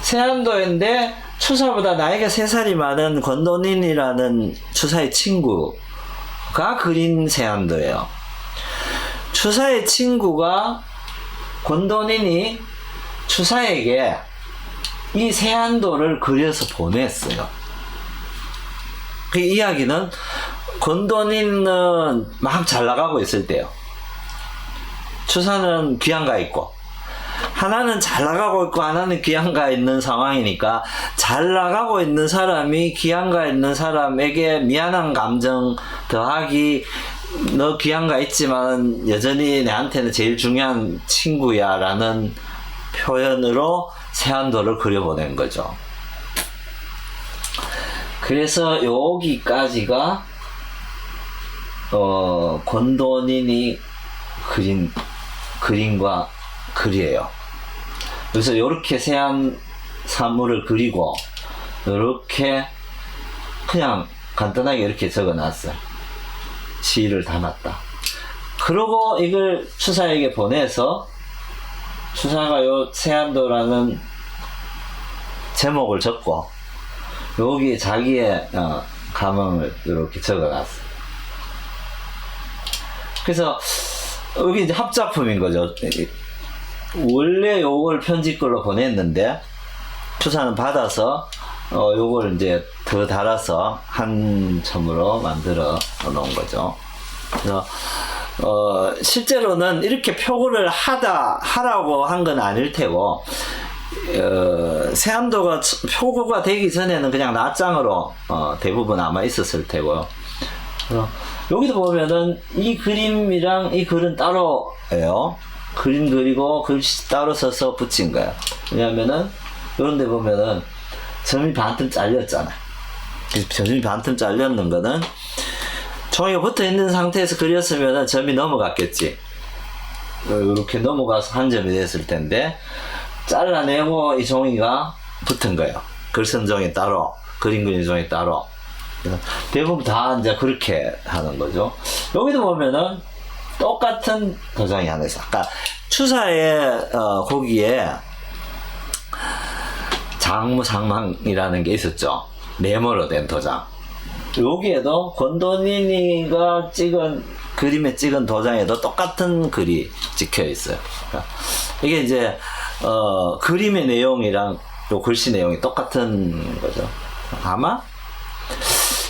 세안도인데 추사보다 나이가 3살이 많은 권도닌이라는 추사의 친구가 그린 세안도예요. 추사의 친구가 권도닌이 추사에게 이 세안도를 그려서 보냈어요. 그 이야기는 권도닌은 막 잘 나가고 있을 때요. 추사는 귀양가 있고, 하나는 잘 나가고 있고 하나는 귀양가 있는 상황이니까 잘 나가고 있는 사람이 귀양가 있는 사람에게 미안한 감정 더하기, 너 귀양가 있지만 여전히 내한테는 제일 중요한 친구야 라는 표현으로 세안도를 그려보낸 거죠. 그래서 여기까지가 권도닌이 그린 그림과 글이에요. 그래서 이렇게 세안 사물을 그리고 이렇게 그냥 간단하게 이렇게 적어놨어요. 시를 담았다. 그러고 이걸 추사에게 보내서 추사가 요 세안도라는 제목을 적고 여기 자기의 감흥을 이렇게 적어놨어요. 그래서 여기 이제 합작품인 거죠. 원래 요걸 편집글로 보냈는데 추사는 받아서 요걸 이제 더 달아서 한 첨으로 만들어 놓은 거죠. 그래서 실제로는 이렇게 표구를 하라고 한 건 아닐 테고, 세안도가 표구가 되기 전에는 그냥 낱장으로 대부분 아마 있었을 테고요. 여기도 보면은 이 그림이랑 이 글은 따로예요. 그림 그리고 글씨 따로 써서 붙인 거예요. 왜냐면은 이런 데 보면은 점이 반틈 잘렸잖아. 점이 반틈 잘렸는 거는 종이가 붙어 있는 상태에서 그렸으면은 점이 넘어갔겠지. 이렇게 넘어가서 한 점이 됐을 텐데 잘라내고 이 종이가 붙은 거예요. 글쓴 종이 따로, 그림 그린 종이 따로. 대부분 다 이제 그렇게 하는 거죠. 여기도 보면은 똑같은 도장이 하나 있어. 아까 추사의 거기에 장무상망이라는 게 있었죠. 네모로 된 도장. 여기에도 권도니니가 그림에 찍은 도장에도 똑같은 글이 찍혀 있어요. 그러니까 이게 이제 그림의 내용이랑 요 글씨 내용이 똑같은 거죠. 아마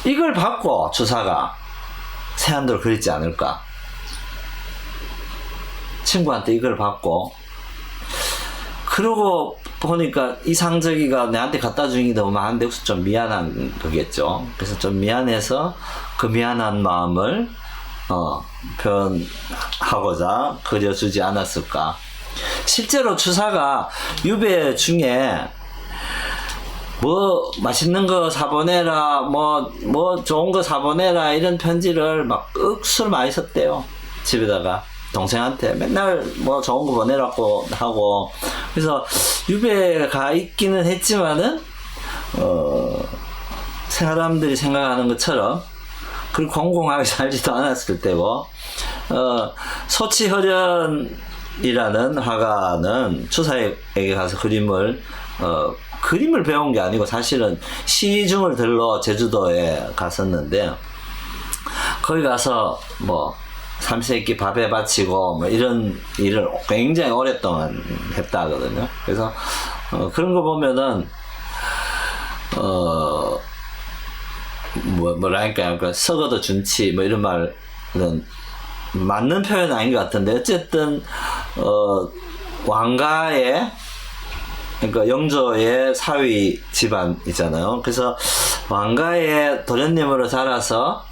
이걸 받고 주사가 세안도를 그렸지 않을까. 친구한테 이걸 받고, 그러고 보니까 이 상저기가 내한테 갖다 주는 게 너무 많은데 혹시 좀 미안한 거겠죠. 그래서 좀 미안해서 그 미안한 마음을 표현하고자 그려주지 않았을까. 실제로 추사가 유배 중에 뭐 맛있는 거 사보내라, 뭐 좋은 거 사보내라 이런 편지를 막 억수로 많이 썼대요. 집에다가 동생한테 맨날 뭐 좋은 거 보내라고 하고. 그래서 유배가 있기는 했지만은 사람들이 생각하는 것처럼 그렇게 공공하게 살지도 않았을 때고, 소치허련이라는 화가는 추사에게 가서 그림을 배운 게 아니고 사실은 시중을 들러 제주도에 갔었는데, 거기 가서 뭐 삼시세끼 밥에 바치고 뭐 이런 일을 굉장히 오랫동안 했다 하거든요. 그래서 그런 거 보면은 뭐랄까요, 그러니까 썩어도 준치 뭐 이런 말은 맞는 표현은 아닌 것 같은데, 어쨌든 왕가의, 그러니까 영조의 사위 집안이잖아요. 그래서 왕가의 도련님으로 자라서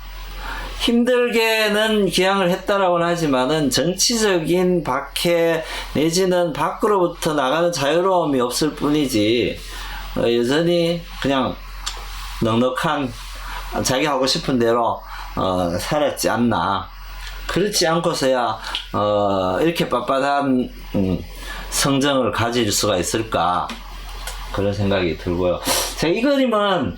힘들게는 기양을 했다라고는 하지만은 정치적인 박해 내지는 밖으로부터 나가는 자유로움이 없을 뿐이지, 여전히 그냥 넉넉한 자기 하고 싶은 대로 살았지 않나. 그렇지 않고서야 이렇게 빳빳한 성정을 가질 수가 있을까, 그런 생각이 들고요. 제가 이 그림은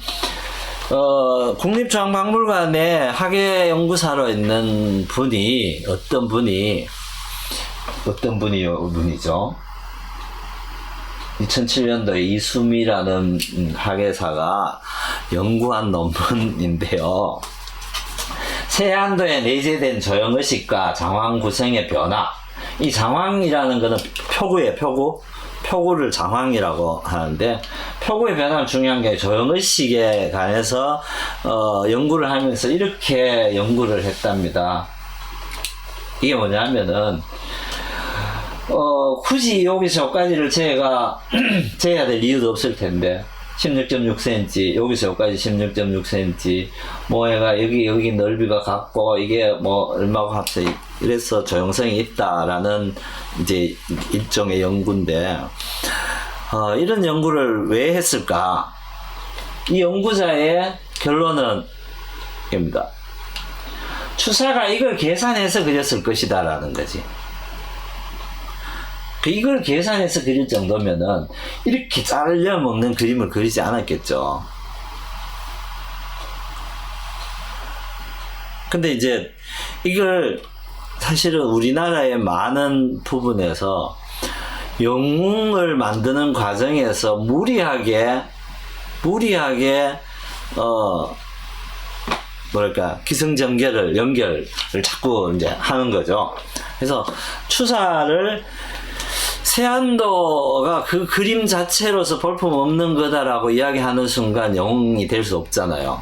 국립중앙박물관에 학예연구사로 있는 분이 어떤 분이죠? 2007년도에 이수미라는 학예사가 연구한 논문인데요. 세안도에 내재된 조형의식과 장황 구성의 변화. 이 장황이라는 거는 표구예요, 표구를 장황이라고 하는데, 표구의 변화는 중요한 게 조형의식에 관해서 연구를 하면서 이렇게 연구를 했답니다. 이게 뭐냐면은 굳이 여기서 여기까지를 제가 재야 될 이유도 없을 텐데, 16.6cm, 여기서 여기까지 16.6cm, 뭐 얘가 여기 넓이가 같고, 이게 뭐 얼마고 합쳐, 이래서 조형성이 있다라는 이제 일종의 연구인데, 이런 연구를 왜 했을까? 이 연구자의 결론은 입니다. 추사가 이걸 계산해서 그렸을 것이다라는 거지. 이걸 계산해서 그릴 정도면은 이렇게 잘려 먹는 그림을 그리지 않았겠죠. 근데 이제 이걸 사실은 우리나라의 많은 부분에서 영웅을 만드는 과정에서 무리하게 연결을 자꾸 이제 하는 거죠. 그래서 추사를 세안도가 그 그림 자체로서 볼품 없는 거다라고 이야기하는 순간 영웅이 될 수 없잖아요.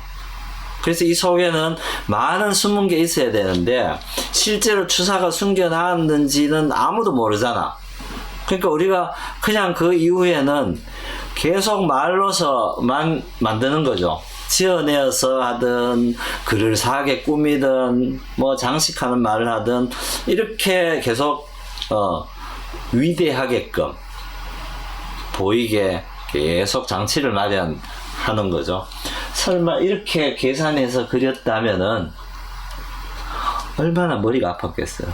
그래서 이 속에는 많은 숨은 게 있어야 되는데, 실제로 추사가 숨겨놨는지는 아무도 모르잖아. 그러니까 우리가 그냥 그 이후에는 계속 말로서만 만드는 거죠. 지어내어서 하든, 글을 사게 꾸미든, 뭐 장식하는 말을 하든, 이렇게 계속 위대하게끔 보이게 계속 장치를 마련하는 거죠. 설마 이렇게 계산해서 그렸다면은 얼마나 머리가 아팠겠어요.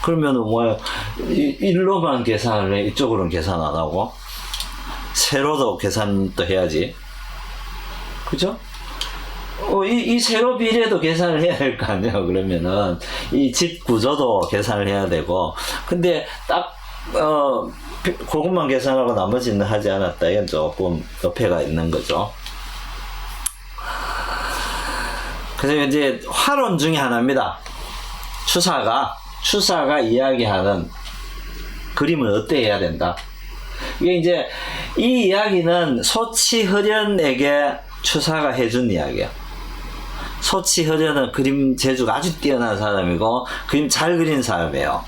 그러면은 뭐 일로만 계산을 해, 이쪽으로는 계산 안 하고 세로도 계산도 해야지, 그죠? 이 세로 비례도 계산을 해야 될 거 아니에요. 그러면은 이 집 구조도 계산을 해야 되고, 근데 딱 그것만 계산하고 나머지는 하지 않았다. 이건 조금 옆에가 있는 거죠. 그래서 이제 화론 중에 하나입니다. 추사가 이야기하는 그림을 어때 해야 된다. 이게 이제 이 이야기는 소치허련에게 추사가 해준 이야기야. 소치허련은 그림 재주가 아주 뛰어난 사람이고 그림 잘 그리는 사람이에요.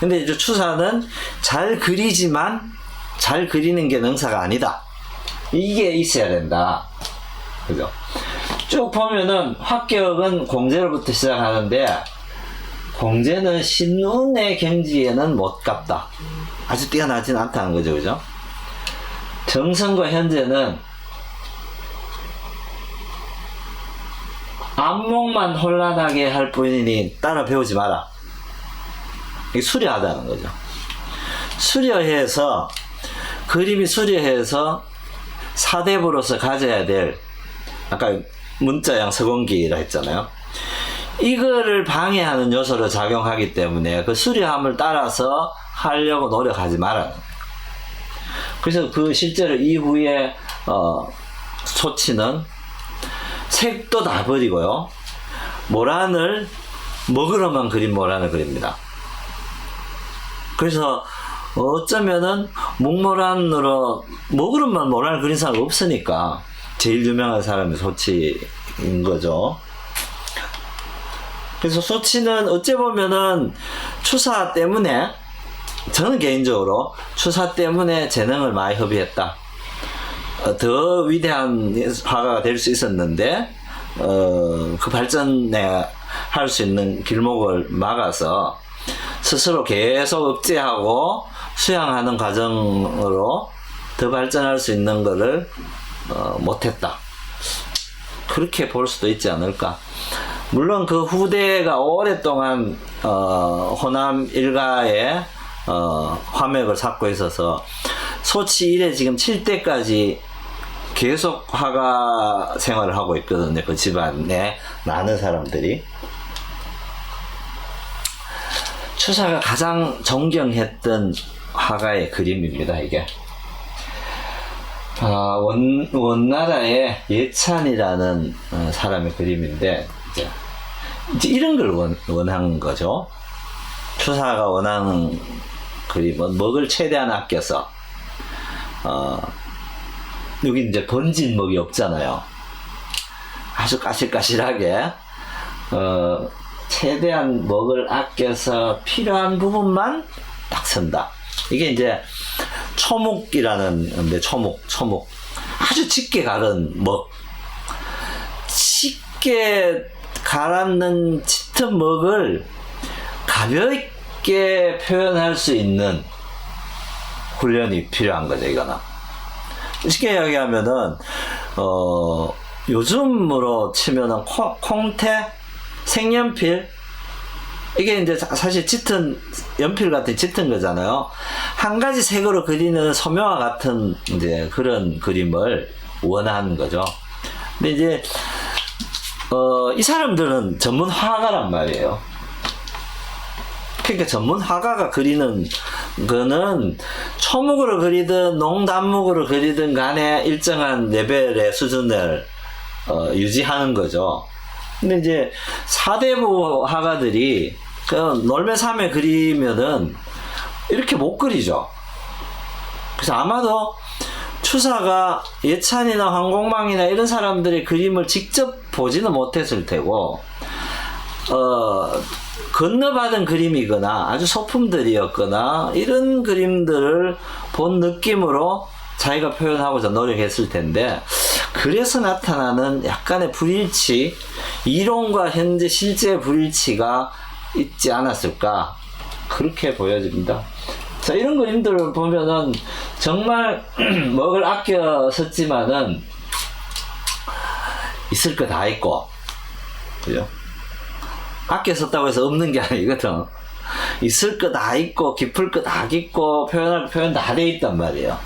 근데 이제 추사는 잘 그리지만 잘 그리는 게 능사가 아니다. 이게 있어야 된다. 그죠? 쭉 보면은 화격은 공제로부터 시작하는데 공제는 신운의 경지에는 못 갔다. 아주 뛰어나진 않다는 거죠. 그죠? 정성과 현재는 안목만 혼란하게 할 뿐이니 따라 배우지 마라. 이게 수려하다는 거죠. 수려해서 그림이 수려해서 사대부로서 가져야 될 아까 문자양 서공기라 했잖아요. 이거를 방해하는 요소로 작용하기 때문에 그 수려함을 따라서 하려고 노력하지 말아요. 그래서 그 실제로 이후에 소치는 색도 다 버리고요. 모란을 먹으러만 그린 모란을 그립니다. 그래서 어쩌면은 먹모란으로 먹으러만 모란을 그린 사람 없으니까 제일 유명한 사람이 소치인 거죠. 그래서 소치는 어찌 보면은 추사 때문에 저는 개인적으로 추사 때문에 재능을 많이 허비했다. 더 위대한 화가가 될 수 있었는데 그 발전에 할 수 있는 길목을 막아서 스스로 계속 억제하고 수양하는 과정으로 더 발전할 수 있는 거를 못했다. 그렇게 볼 수도 있지 않을까. 물론 그 후대가 오랫동안 호남 일가의 화맥을 삭고 있어서 소치 이래 지금 7대까지 계속 화가 생활을 하고 있거든요. 그 집안에 많은 사람들이. 추사가 가장 존경했던 화가의 그림입니다. 이게 원나라의 예찬이라는 사람의 그림인데 이제 이런 걸 원한 거죠. 추사가 원하는 그림은 먹을 최대한 아껴서 여기 이제 번진 먹이 없잖아요. 아주 까실까실하게 최대한 먹을 아껴서 필요한 부분만 딱 쓴다. 이게 이제 초목이라는 초목 아주 짙게 가른 먹, 짙게 갈았는 짙은 먹을 가볍게 표현할 수 있는 훈련이 필요한 거죠. 이거는 쉽게 이야기하면은 요즘으로 치면은 콩태, 색연필, 이게 이제 사실 짙은 연필 같은 짙은 거잖아요. 한 가지 색으로 그리는 소묘와 같은 이제 그런 그림을 원하는 거죠. 근데 이제 이 사람들은 전문 화가란 말이에요. 그러니까 전문 화가가 그리는 거는 초목으로 그리든 농단목으로 그리든 간에 일정한 레벨의 수준을 유지하는 거죠. 근데 이제 사대부 화가들이 그 놀매삼에 그리면은 이렇게 못 그리죠. 그래서 아마도 추사가 예찬이나 황공망이나 이런 사람들의 그림을 직접 보지는 못했을 테고 건너받은 그림이거나 아주 소품들이었거나 이런 그림들을 본 느낌으로 자기가 표현하고자 노력했을 텐데, 그래서 나타나는 약간의 불일치, 이론과 현재 실제 불일치가 있지 않았을까, 그렇게 보여집니다. 자, 이런 그림들을 보면은 정말 먹을 아껴 썼지만은 있을 거 다 있고, 그죠? 아껴 썼다고 해서 없는 게 아니거든. 있을 거 다 있고 깊을 거 다 깊고 표현할 표현 다 돼 있단 말이에요.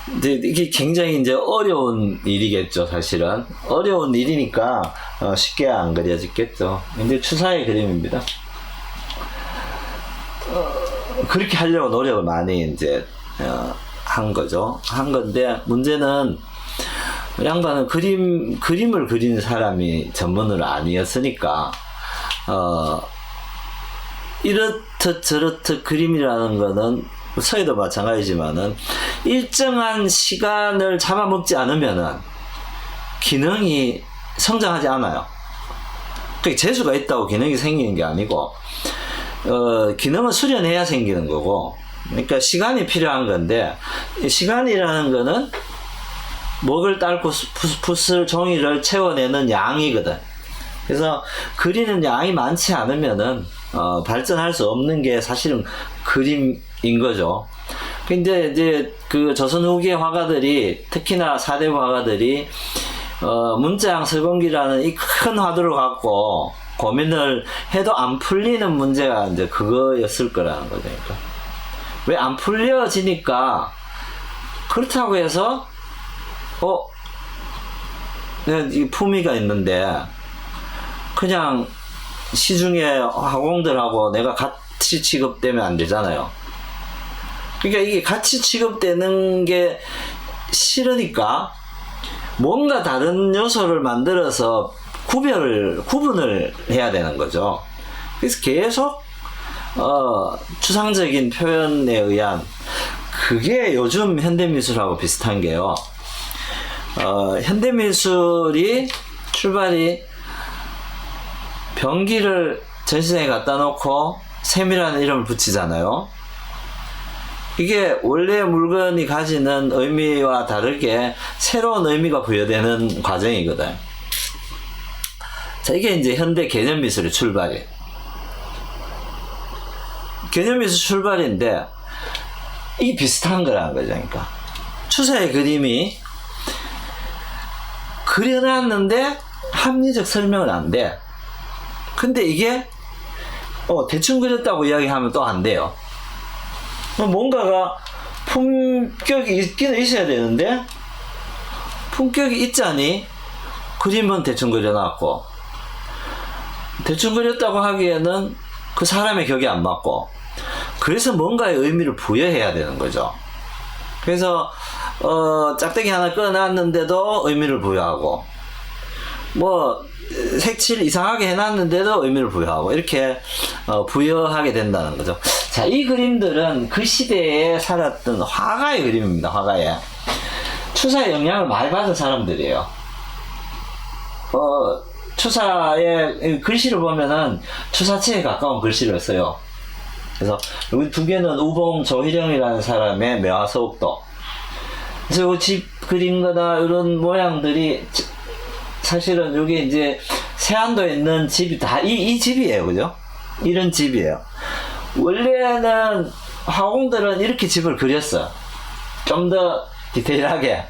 근데 이게 굉장히 이제 어려운 일이겠죠. 사실은 어려운 일이니까 쉽게 안 그려지겠죠. 근데 추사의 그림입니다. 그렇게 하려고 노력을 많이 이제 한 거죠. 한 건데 문제는 양반은 그림을 그리는 사람이 전문으로 아니었으니까 이렇듯 저렇듯 그림이라는 거는 서예도 마찬가지지만은 일정한 시간을 잡아먹지 않으면은 기능이 성장하지 않아요. 그 재주가 있다고 기능이 생기는 게 아니고 기능은 수련해야 생기는 거고, 그러니까 시간이 필요한 건데, 시간이라는 거는 먹을 딸고 붓을 종이를 채워내는 양이거든. 그래서 그리는 양이 많지 않으면은 발전할 수 없는 게 사실은 그림인 거죠. 근데 이제 그 조선 후기 화가들이, 특히나 사대부 화가들이 문자양 설공기라는 이 큰 화두를 갖고 고민을 해도 안 풀리는 문제가 이제 그거였을 거라는 거죠. 그러니까 왜 안 풀려지니까, 그렇다고 해서 내가 이 품위가 있는데 그냥 시중에 화공들하고 내가 같이 취급되면 안 되잖아요. 그러니까 이게 같이 취급되는 게 싫으니까 뭔가 다른 요소를 만들어서 구분을 해야 되는 거죠. 그래서 계속 추상적인 표현에 의한, 그게 요즘 현대미술하고 비슷한 게요. 현대미술이 출발이 병기를 전시장에 갖다 놓고 샘이라는 이름을 붙이잖아요. 이게 원래 물건이 가지는 의미와 다르게 새로운 의미가 부여되는 과정이거든. 자, 이게 이제 현대 개념미술의 출발이에요. 개념미술 출발인데 이게 비슷한 거라는 거죠. 그러니까 추사의 그림이 그려놨는데 합리적 설명은 안 돼. 근데 이게 대충 그렸다고 이야기하면 또 안 돼요. 뭔가가 품격이 있기는 있어야 되는데 품격이 있자니 그림은 대충 그려놨고, 대충 그렸다고 하기에는 그 사람의 격이 안 맞고, 그래서 뭔가의 의미를 부여해야 되는 거죠. 그래서 짝대기 하나 꺼놨는데도 의미를 부여하고, 뭐 색칠 이상하게 해놨는데도 의미를 부여하고, 이렇게 부여하게 된다는 거죠. 자, 이 그림들은 그 시대에 살았던 화가의 그림입니다. 화가의 추사의 영향을 많이 받은 사람들이에요. 추사의 글씨를 보면은 추사체에 가까운 글씨를 써요. 그래서 여기 두 개는 우봉 조희령이라는 사람의 매화서옥도. 그래서 집 그린 거나 이런 모양들이 사실은 여기 이제 세안도에 있는 집이 다 이 집이에요. 그죠? 이런 집이에요. 원래는 화공들은 이렇게 집을 그렸어. 좀 더 디테일하게.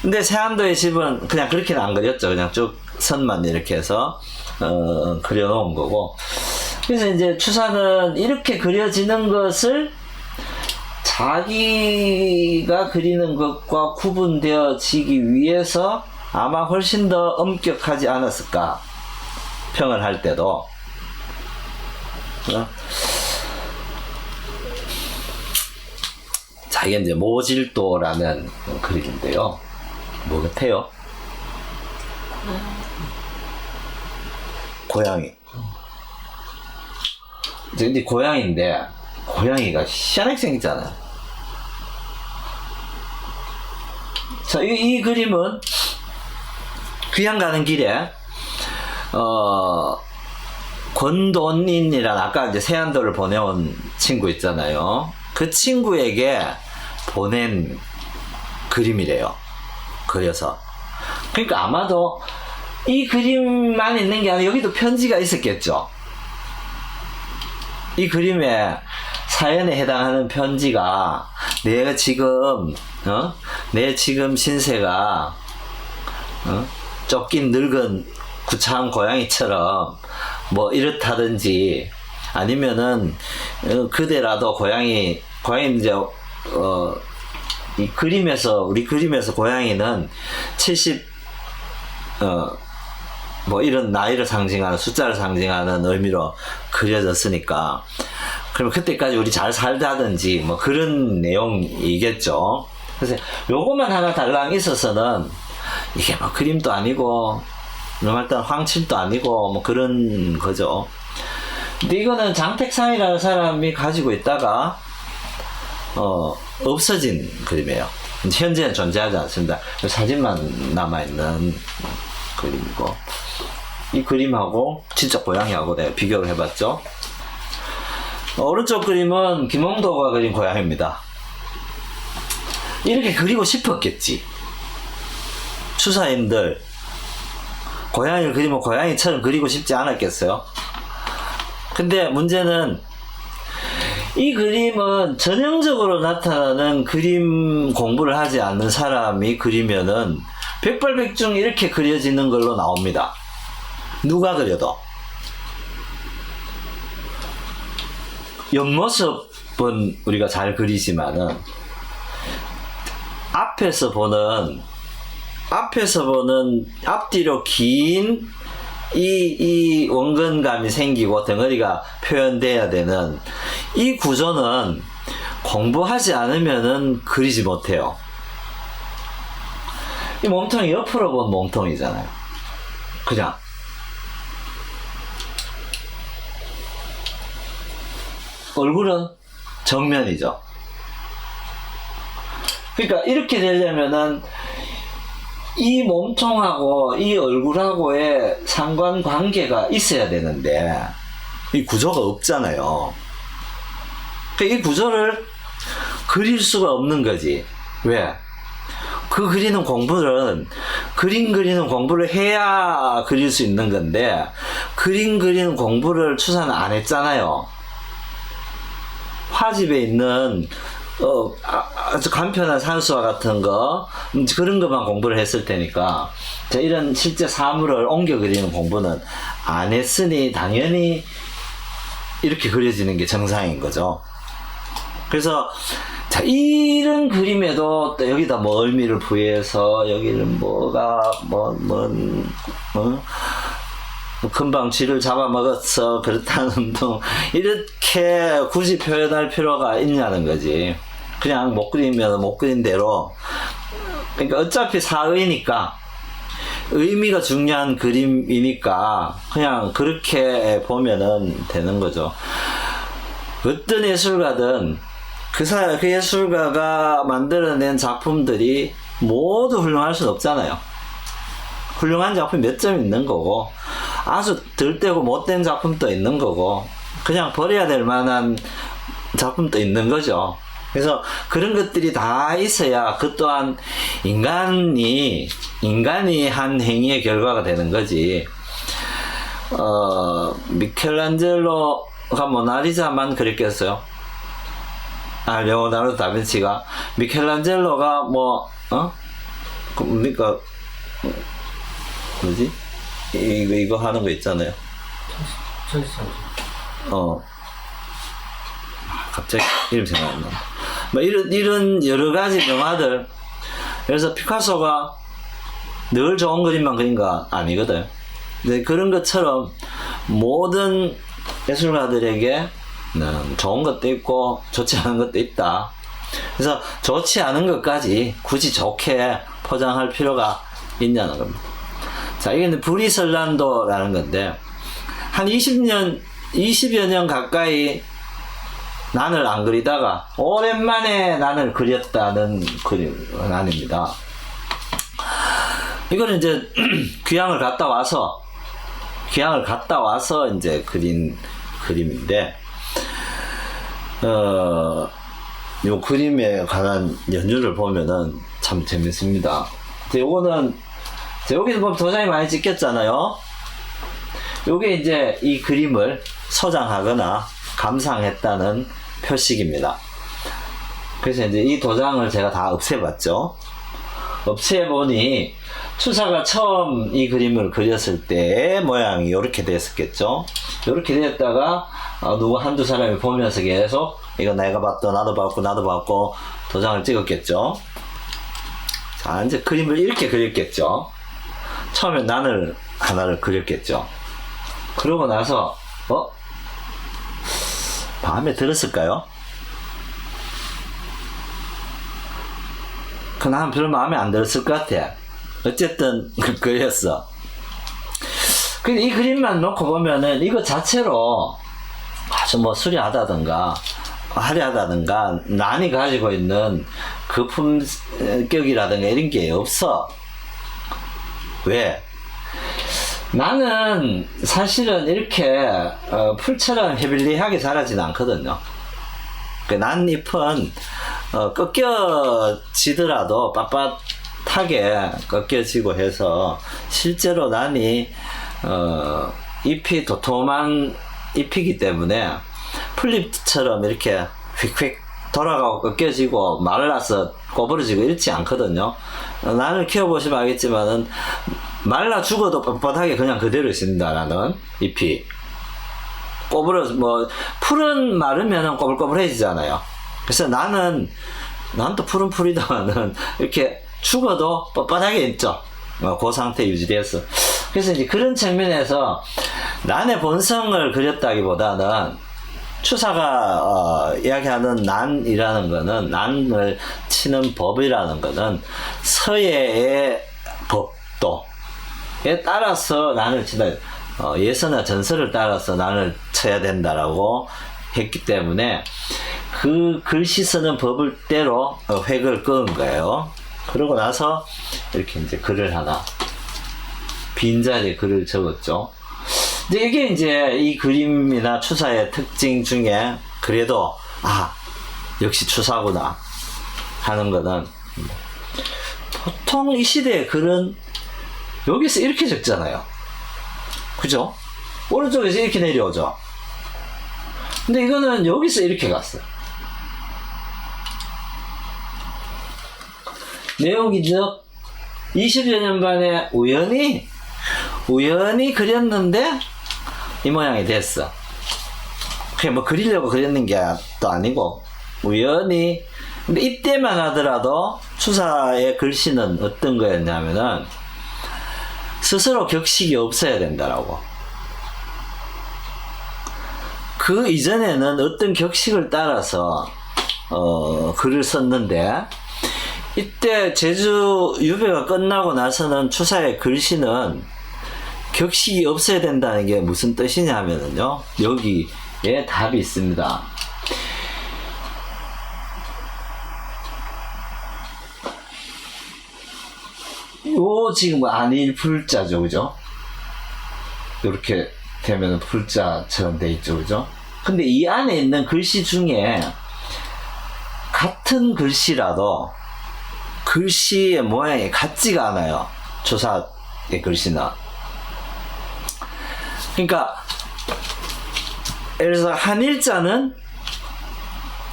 근데 세안도의 집은 그냥 그렇게는 안 그렸죠. 그냥 쭉 선만 이렇게 해서 그려놓은 거고. 그래서 이제 추사는 이렇게 그려지는 것을 자기가 그리는 것과 구분되어지기 위해서 아마 훨씬 더 엄격하지 않았을까, 평을 할 때도. 자, 이게 이제 모질도라는 그림인데요. 뭐 같아요? 고양이. 근데 고양이인데, 고양이가 희한하게 생겼잖아요. 자, 이 그림은 귀양 가는 길에, 권돈인이란 아까 이제 세안도를 보내온 친구 있잖아요. 그 친구에게 보낸 그림이래요. 그려서. 그러니까 아마도 이 그림만 있는 게 아니라 여기도 편지가 있었겠죠. 이 그림에 사연에 해당하는 편지가 내가 지금 내 지금 신세가 쫓긴 늙은 구차한 고양이처럼 뭐 이렇다든지, 아니면은 그대라도 고양이 이제 이 그림에서, 우리 그림에서 고양이는 뭐 이런 나이를 상징하는 숫자를 상징하는 의미로 그려졌으니까 그러면 그때까지 우리 잘 살다든지 뭐 그런 내용이겠죠. 그래서 요것만 하나 달랑 있어서는 이게 뭐 그림도 아니고 일단 황칠도 아니고 뭐 그런 거죠. 근데 이거는 장택상이라는 사람이 가지고 있다가 없어진 그림이에요. 현재는 존재하지 않습니다. 사진만 남아있는 그림이고, 이 그림하고 진짜 고양이하고 내가 비교를 해봤죠. 오른쪽 그림은 김홍도가 그린 고양이입니다. 이렇게 그리고 싶었겠지. 추사님들 고양이를 그리면 고양이처럼 그리고 싶지 않았겠어요? 근데 문제는 이 그림은 전형적으로 나타나는 그림 공부를 하지 않는 사람이 그리면은 백발백중 이렇게 그려지는 걸로 나옵니다. 누가 그려도. 옆모습은 우리가 잘 그리지만은 앞에서 보는 앞뒤로 긴 이 원근감이 생기고 덩어리가 표현돼야 되는 이 구조는 공부하지 않으면은 그리지 못해요. 이 몸통이 옆으로 본 몸통이잖아요. 그냥. 얼굴은 정면이죠. 그러니까 이렇게 되려면은 이 몸통하고 이 얼굴하고의 상관관계가 있어야 되는데 이 구조가 없잖아요. 그러니까 이 구조를 그릴 수가 없는 거지. 왜? 그 그리는 공부는 그림 그리는 공부를 해야 그릴 수 있는 건데 그림 그리는 공부를 추사는 안 했잖아요. 화집에 있는 아주 간편한 산수화 같은 거 그런 것만 공부를 했을 테니까 자, 이런 실제 사물을 옮겨 그리는 공부는 안 했으니 당연히 이렇게 그려지는 게 정상인 거죠. 그래서 자, 이런 그림에도 또 여기다 뭐 의미를 부여해서 여기는 뭐가 금방 쥐를 잡아먹었어 그렇다는 둥 이렇게 굳이 표현할 필요가 있냐는 거지. 그냥 못 그리면 못 그린 대로, 그러니까 어차피 사의니까 의미가 중요한 그림이니까 그냥 그렇게 보면은 되는 거죠. 어떤 예술가든 그 예술가가 만들어낸 작품들이 모두 훌륭할 수는 없잖아요. 훌륭한 작품 몇 점 있는 거고 아주 들떼고 못된 작품도 있는 거고 그냥 버려야 될 만한 작품도 있는 거죠. 그래서 그런 것들이 다 있어야 그 또한 인간이 한 행위의 결과가 되는 거지. 미켈란젤로가 모나리자만 그렸겠어요? 레오나르도 다빈치가 미켈란젤로가 뭡니까? 뭐지? 이거 하는 거 있잖아요. 갑자기 이름 생각 안 나. 뭐 이런 여러 가지 명화들. 그래서 피카소가 늘 좋은 그림만 그린 거 아니거든. 근데 그런 것처럼 모든 예술가들에게 좋은 것도 있고 좋지 않은 것도 있다. 그래서 좋지 않은 것까지 굳이 좋게 포장할 필요가 있냐는 겁니다. 자, 이게 브리설란도라는 건데, 한 20여 년 가까이 난을 안 그리다가 오랜만에 난을 그렸다는 난입니다. 이거는 이제 귀향을 갔다 와서 이제 그린 그림인데, 요 그림에 관한 연유를 보면은 참 재밌습니다. 요거는 여기서 보면 도장이 많이 찍혔잖아요. 요게 이제 이 그림을 소장하거나 감상했다는 표식입니다. 그래서 이제 이 도장을 제가 다 없애봤죠. 없애보니 추사가 처음 이 그림을 그렸을 때의 모양이 이렇게 됐었겠죠. 이렇게 됐다가 누구 한두 사람이 보면서 계속 이거 내가 봤다 나도 봤고 도장을 찍었겠죠. 자, 이제 그림을 이렇게 그렸겠죠. 처음에 난을 하나를 그렸겠죠. 그러고 나서 마음에 들었을까요? 난 별로 마음에 안 들었을 것 같아. 어쨌든 그렸어. 근데 이 그림만 놓고 보면은 이거 자체로 아주 뭐 수려하다든가 화려하다든가 난이 가지고 있는 그 품격이라든가 이런 게 없어. 왜? 나는 사실은 이렇게 풀처럼 헤빌리하게 자라진 않거든요. 그 난잎은 꺾여지더라도 빳빳하게 꺾여지고 해서 실제로 난이 잎이 도톰한 잎이기 때문에 풀잎처럼 이렇게 휙휙 돌아가고 꺾여지고 말라서 꼬부러지고 이렇지 않거든요. 난을 키워보시면 알겠지만은 말라 죽어도 뻣뻣하게 그냥 그대로 있습니다라는 잎이. 풀은 마르면은 꼬불꼬불해지잖아요. 그래서 난 또 푸른 풀이다마는 이렇게 죽어도 뻣뻣하게 있죠. 그 상태 유지돼서. 그래서 이제 그런 측면에서 난의 본성을 그렸다기보다는 추사가 이야기하는 난이라는 거는, 난을 치는 법이라는 거는 서예의 법도에 따라서 난을 치다, 예서나 전설을 따라서 난을 쳐야 된다라고 했기 때문에 그 글씨 쓰는 법을대로 획을 그은 거예요. 그러고 나서 이렇게 이제 글을 하나, 빈자리에 글을 적었죠. 근데 이게 이제 이 그림이나 추사의 특징 중에 그래도 역시 추사구나 하는 거는, 보통 이 시대의 글은 여기서 이렇게 적잖아요. 그죠? 오른쪽에서 이렇게 내려오죠. 근데 이거는 여기서 이렇게 갔어. 내용기적 20여 년 만에 우연히 그렸는데 이 모양이 됐어. 그냥 뭐 그리려고 그렸는 게 또 아니고 우연히. 근데 이때만 하더라도 추사의 글씨는 어떤 거였냐면은 스스로 격식이 없어야 된다라고. 그 이전에는 어떤 격식을 따라서 글을 썼는데, 이때 제주 유배가 끝나고 나서는 추사의 글씨는 격식이 없어야 된다는 게 무슨 뜻이냐면요, 여기에 답이 있습니다. 지금 안일 풀자죠, 그죠? 이렇게 되면 풀자처럼 돼 있죠, 그죠? 근데 이 안에 있는 글씨 중에 같은 글씨라도 글씨의 모양이 같지가 않아요, 추사의 글씨는. 그러니까 예를 들어서 한일자는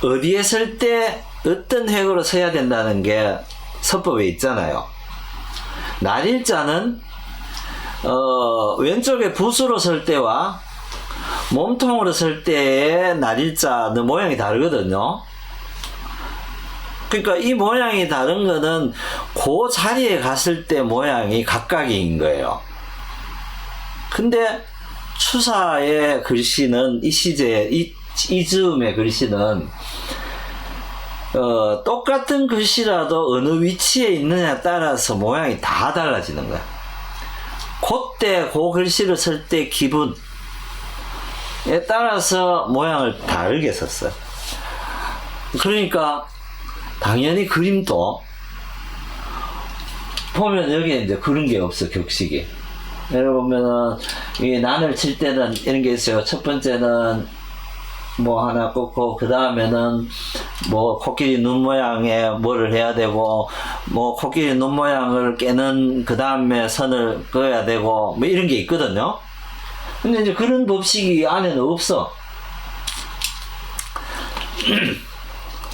어디에 쓸 때 어떤 획으로 써야 된다는 게 서법에 있잖아요. 날일자는 왼쪽에 붓으로 쓸 때와 몸통으로 쓸 때의 날일자는 모양이 다르거든요. 그러니까 이 모양이 다른 거는 그 자리에 갔을 때 모양이 각각인 거예요. 근데 추사의 글씨는 이 시제, 이 즈음의 글씨는 똑같은 글씨라도 어느 위치에 있느냐에 따라서 모양이 다 달라지는 거야. 그때 그 글씨를 쓸 때 기분에 따라서 모양을 다르게 썼어요. 그러니까 당연히 그림도 보면 여기에 이제 그런 게 없어, 격식이. 예를 보면은 이 난을 칠 때는 이런 게 있어요. 첫 번째는 뭐 하나 꽂고, 그 다음에는 뭐 코끼리 눈 모양에 뭐를 해야 되고, 뭐 코끼리 눈 모양을 깨는 그 다음에 선을 그어야 되고, 뭐 이런 게 있거든요. 근데 이제 그런 법칙이 안에는 없어.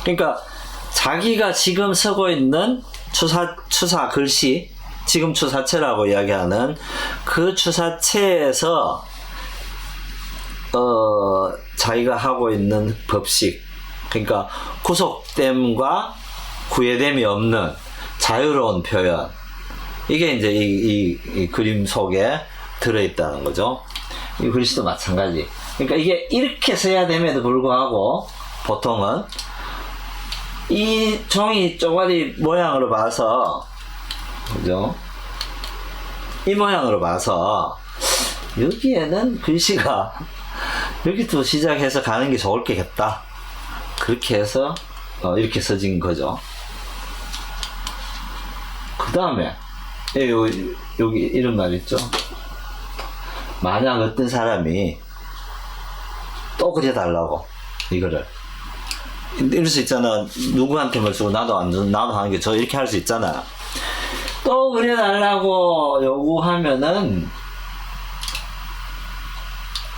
그러니까 자기가 지금 쓰고 있는 추사 글씨, 지금 추사체라고 이야기하는 그 추사체에서 자기가 하고 있는 법칙, 그러니까 구속됨과 구애됨이 없는 자유로운 표현, 이게 이제 이 그림 속에 들어있다는 거죠. 이 글씨도 마찬가지. 그러니까 이게 이렇게 써야 됨에도 불구하고 보통은 이 종이 쪼가리 모양으로 봐서, 그죠? 이 모양으로 봐서 여기에는 글씨가 여기부터 시작해서 가는 게 좋을 게겠다. 그렇게 해서 이렇게 써진 거죠. 그 다음에 여기 이런 말 있죠. 만약 어떤 사람이 또 그려달라고 이거를 이럴 수 있잖아. 누구한테 뭘 주고 나도 하는 게 저 이렇게 할 수 있잖아. 또 그려달라고 요구하면은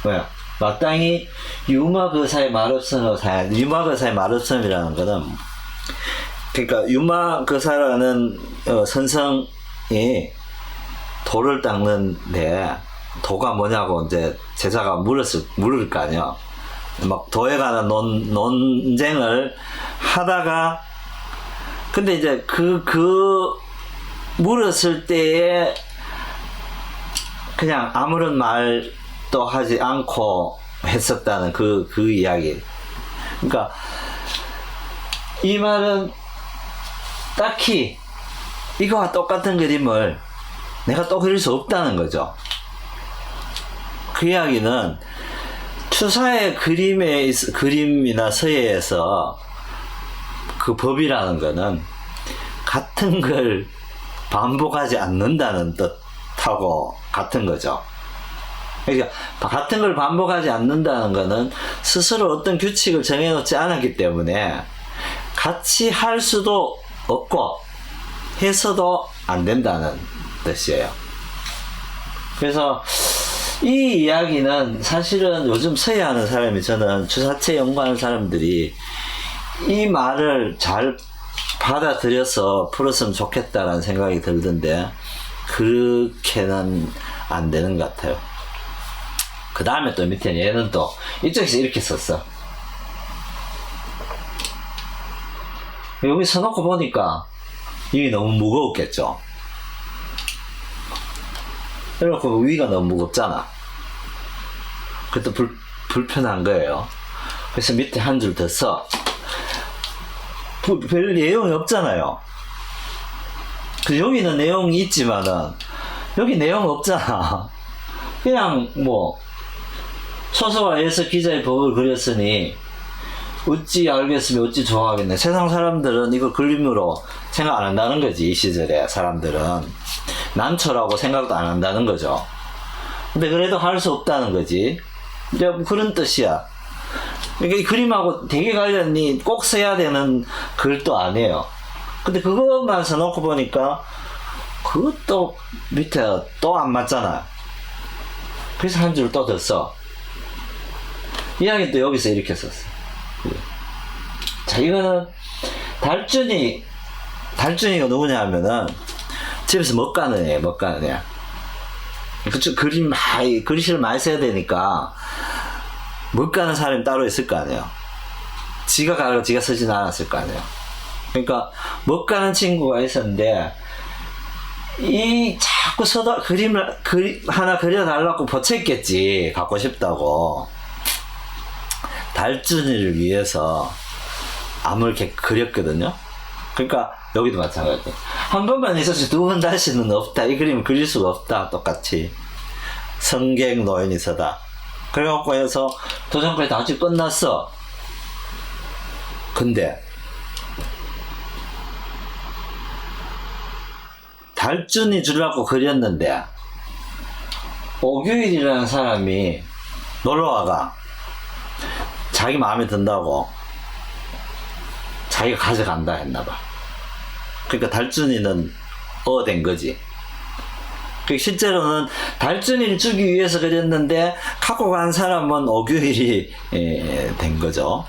뭐야? 마땅히 유마거사의 말없음으로 사야. 유마거사의 말없음이라는 거는, 그러니까 유마거사라는 선성이 돌을 닦는데, 도가 뭐냐고 이제 제자가 물을 거 아니야. 막 도에 관한 논쟁을 하다가, 근데 이제 물었을 때에 그냥 아무런 말도 하지 않고 했었다는 그 이야기. 그러니까 이 말은 딱히 이거와 똑같은 그림을 내가 또 그릴 수 없다는 거죠. 그 이야기는 추사의 그림이나 서예에서 그 법이라는 거는 같은 걸 반복하지 않는다는 뜻하고 같은 거죠. 그러니까 같은 걸 반복하지 않는다는 거는 스스로 어떤 규칙을 정해놓지 않았기 때문에 같이 할 수도 없고 해서도 안 된다는 뜻이에요. 그래서 이 이야기는 사실은 요즘 서예하는 사람이, 저는 주사체 연구하는 사람들이 이 말을 잘 받아들여서 풀었으면 좋겠다라는 생각이 들던데 그렇게는 안 되는 것 같아요. 그 다음에 또 밑에 얘는 또 이쪽에서 이렇게 썼어. 여기 써놓고 보니까 이게 너무 무거웠겠죠. 이렇게 위가 너무 무겁잖아. 그것도 불편한 거예요. 그래서 밑에 한 줄 더 써. 별 내용이 없잖아요. 여기는 내용이 있지만은 여기 내용 없잖아. 그냥 뭐 소서와에서 기자의 법을 그렸으니 어찌 알겠으면 어찌 좋아하겠네. 세상 사람들은 이거 그림으로 생각 안 한다는 거지. 이 시절에 사람들은 난초라고 생각도 안 한다는 거죠. 근데 그래도 할 수 없다는 거지. 이제 그런 뜻이야. 그러니까 이 그림하고 되게 관련이 꼭 써야 되는 글도 아니에요. 근데 그것만 써놓고 보니까 그것도 밑에 또 안 맞잖아. 그래서 한 줄 또 더 써. 이야기 또 여기서 이렇게 썼어. 자, 이거는 달준이가 누구냐 하면은 집에서 먹가는 애야, 먹가는 애야. 그쵸, 글씨를 많이 써야 되니까 먹가는 사람이 따로 있을 거 아니에요. 지가 가고 지가 쓰진 않았을 거 아니에요. 그러니까 먹가는 친구가 있었는데 자꾸 그림 하나 그려달라고 보챘겠지. 갖고 싶다고. 달준이를 위해서 암을 이렇게 그렸거든요. 그러니까 여기도 마찬가지. 한 번만 있었지 두 번 다시는 없다. 이 그림을 그릴 수가 없다. 똑같이. 성객 노인이 서다. 그래갖고 해서 도전까지 다 같이 끝났어. 근데 달준이 주려고 그렸는데 오규일이라는 사람이 놀러와가 자기 마음에 든다고 자기가 가져간다 했나봐. 그러니까 달준이는 된 거지. 실제로는 달준이를 주기 위해서 그렸는데 갖고 간 사람은 오규일이 된 거죠.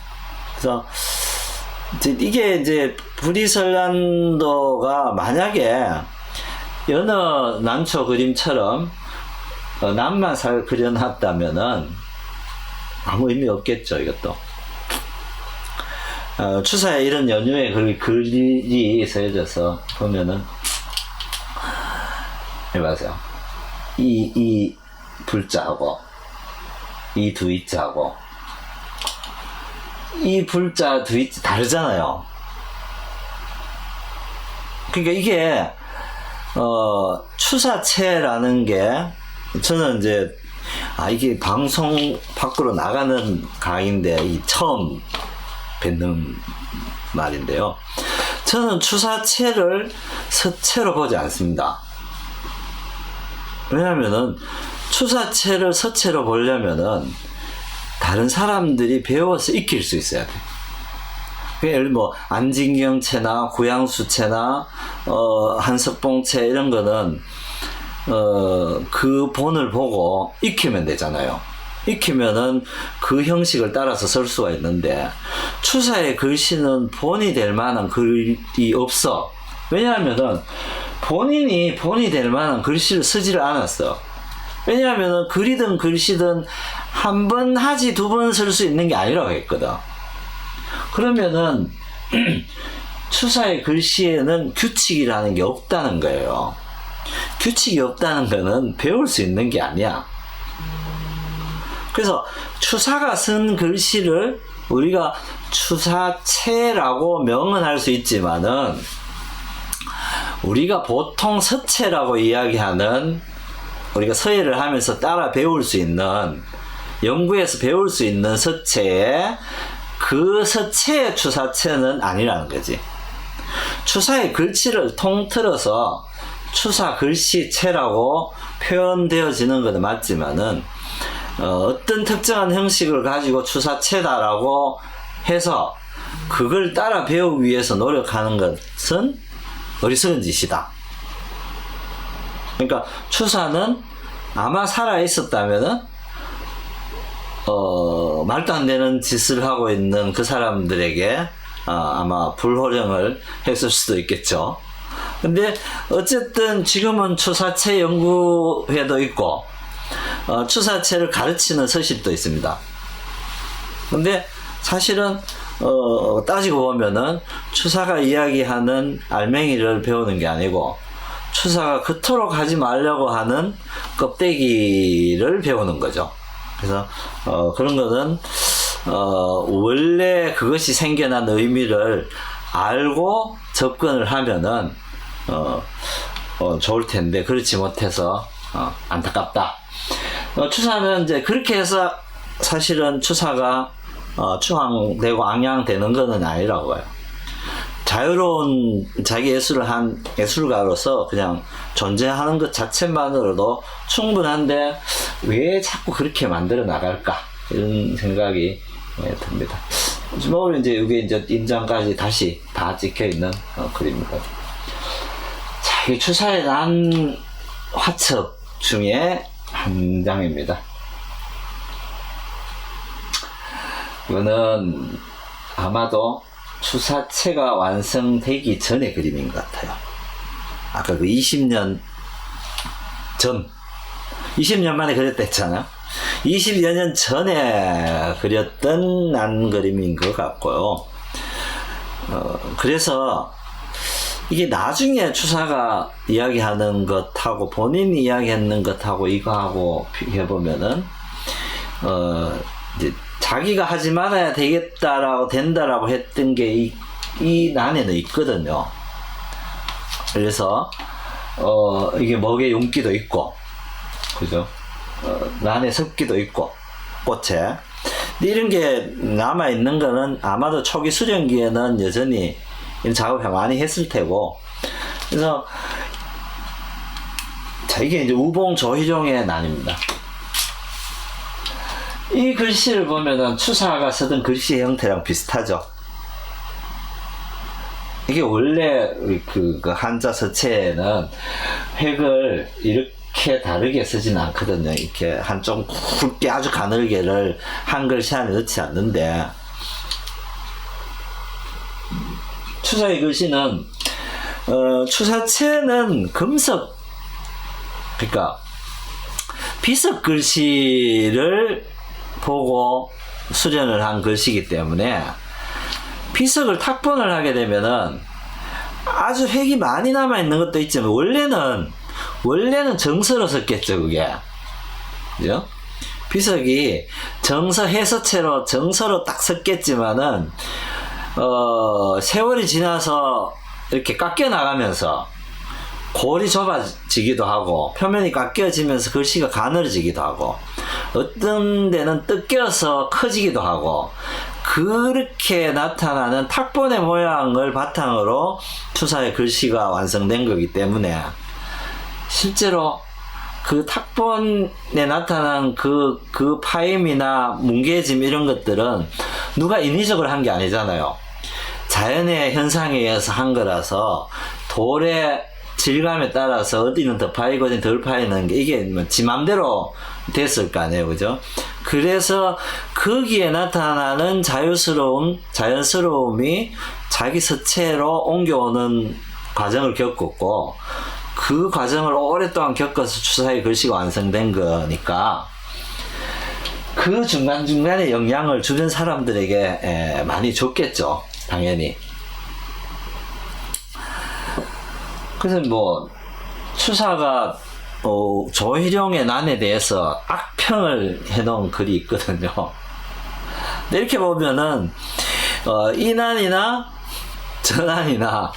그래서 이게 이제 불이설난도가 만약에 여느 난초 그림처럼 남만 그려놨다면은 아무 의미 없겠죠. 이것도 추사에 이런 연유의 글이 써져서 보면은 해봐세요. 이 불자하고 이 두 이자하고 이 불자 두 이자 다르잖아요. 그러니까 이게 추사체라는 게 저는 이제 이게 방송 밖으로 나가는 강의인데 이 처음 뵙는 말인데요. 저는 추사체를 서체로 보지 않습니다. 왜냐면은 추사체를 서체로 보려면은 다른 사람들이 배워서 익힐 수 있어야 돼. 예를 뭐 안진경체나 구양수체나 한석봉체 이런 거는 그 본을 보고 익히면 되잖아요. 익히면은 그 형식을 따라서 쓸 수가 있는데 추사의 글씨는 본이 될 만한 글이 없어. 왜냐하면은 본인이 본이 될 만한 글씨를 쓰지를 않았어. 왜냐하면은 글이든 글씨든 한 번 하지 두 번 쓸 수 있는 게 아니라고 했거든. 그러면은 추사의 글씨에는 규칙이라는 게 없다는 거예요. 규칙이 없다는 거는 배울 수 있는 게 아니야. 그래서 추사가 쓴 글씨를 우리가 추사체라고 명언할 수 있지만은 우리가 보통 서체라고 이야기하는 우리가 서예를 하면서 따라 배울 수 있는 연구해서 배울 수 있는 서체에 그 서체의 추사체는 아니라는 거지. 추사의 글씨를 통틀어서 추사 글씨체라고 표현되어지는 것은 맞지만은 어떤 특정한 형식을 가지고 추사체다라고 해서 그걸 따라 배우기 위해서 노력하는 것은 어리석은 짓이다. 그러니까 추사는 아마 살아 있었다면은 말도 안 되는 짓을 하고 있는 그 사람들에게 아마 불호령을 했을 수도 있겠죠. 근데 어쨌든 지금은 추사체 연구회도 있고 추사체를 가르치는 서실도 있습니다. 근데 사실은 따지고 보면은 추사가 이야기하는 알맹이를 배우는 게 아니고 추사가 그토록 하지 말려고 하는 껍데기를 배우는 거죠. 그래서 그런 거는 원래 그것이 생겨난 의미를 알고 접근을 하면은 좋을 텐데 그렇지 못해서 안타깝다. 추사는 이제 그렇게 해서 사실은 추사가 추앙되고 앙양되는 것은 아니라고 해요. 자유로운 자기 예술을 한 예술가로서 그냥 존재하는 것 자체만으로도 충분한데 왜 자꾸 그렇게 만들어 나갈까 이런 생각이 듭니다. 뭐 이제 이게 이제 인장까지 다시 다 찍혀 있는 글입니다. 자, 이 추사에 난 화첩 중에 한 장입니다. 이거는 아마도 추사체가 완성되기 전의 그림인 것 같아요. 아까 그 20년 전, 20년 만에 그렸다 했잖아요. 20여 년 전에 그렸던 난 그림인 것 같고요. 그래서 이게 나중에 추사가 이야기하는 것하고 본인이 이야기하는 것하고 이거하고 비교해보면은 이제 자기가 하지 말아야 되겠다라고 된다라고 했던 게 이 난에는 있거든요. 그래서 이게 먹에 용기도 있고, 그죠? 난에 습기도 있고, 꽃에. 근데 이런 게 남아 있는 거는 아마도 초기 수련기에는 여전히 이런 작업을 많이 했을 테고, 그래서 자, 이게 이제 우봉 조희종의 난입니다. 이 글씨를 보면은 추사가 쓰던 글씨의 형태랑 비슷하죠. 이게 원래 그 한자 서체에는 획을 이렇게 다르게 쓰진 않거든요. 이렇게 한쪽 굵게 아주 가늘게를 한 글씨 안에 넣지 않는데 추사의 글씨는 추사체는 금석, 그러니까 비석 글씨를 보고 수련을 한 글씨이기 때문에 비석을 탁본을 하게 되면은 아주 획이 많이 남아있는 것도 있지만 원래는 원래는 정서로 썼겠죠, 그게. 그죠? 비석이 정서 해서체로 정서로 딱 썼겠지만은, 세월이 지나서 이렇게 깎여 나가면서 골이 좁아지기도 하고, 표면이 깎여지면서 글씨가 가늘어지기도 하고, 어떤 데는 뜯겨서 커지기도 하고, 그렇게 나타나는 탁본의 모양을 바탕으로 추사의 글씨가 완성된 거기 때문에, 실제로 그 탁본에 나타난 그 파임이나 뭉개짐 이런 것들은 누가 인위적으로 한 게 아니잖아요. 자연의 현상에 의해서 한 거라서 돌의 질감에 따라서 어디는 더 파이고 어디는 덜 파이는 게 이게 뭐 지 맘대로 됐을 거 아니에요. 그죠? 그래서 거기에 나타나는 자연스러움이 자기 서체로 옮겨오는 과정을 겪었고, 그 과정을 오랫동안 겪어서 추사의 글씨가 완성된 거니까 그 중간중간에 영향을 주변 사람들에게 많이 줬겠죠. 당연히. 그래서 뭐 추사가 조희룡의 난에 대해서 악평을 해놓은 글이 있거든요. 근데 이렇게 보면은 이 난이나 저 난이나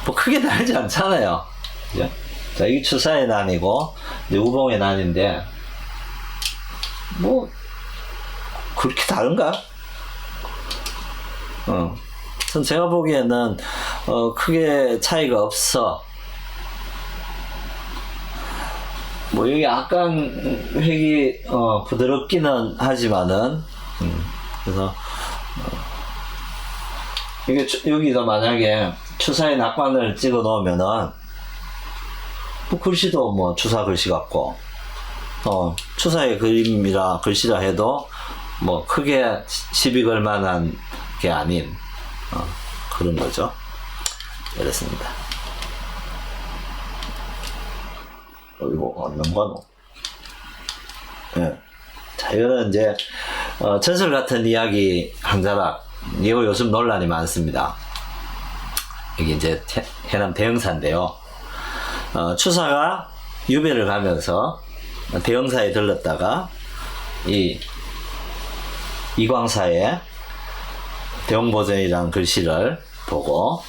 뭐 크게 다르지 않잖아요. 그죠? 자, 이게 추사의 난이고 이제 우봉의 난인데 뭐 그렇게 다른가? 전 제가 보기에는 크게 차이가 없어. 뭐 여기 약간 획이 부드럽기는 하지만은 그래서 이게 여기서 만약에 추사의 낙관을 찍어 놓으면은 뭐 글씨도 뭐 추사 글씨 같고 추사의 그림이라 글씨라 해도 뭐 크게 시비 걸 만한 게 아닌 그런 거죠. 그렇습니다. 이거 넘어가노. 예. 자, 이거는 이제 전설 같은 이야기 한 자락. 이거 요즘 논란이 많습니다. 여기 이제 해남 대흥사인데요. 추사가 유배를 가면서 대흥사에 들렀다가 이 이광사의 대홍보전이라는 글씨를 보고,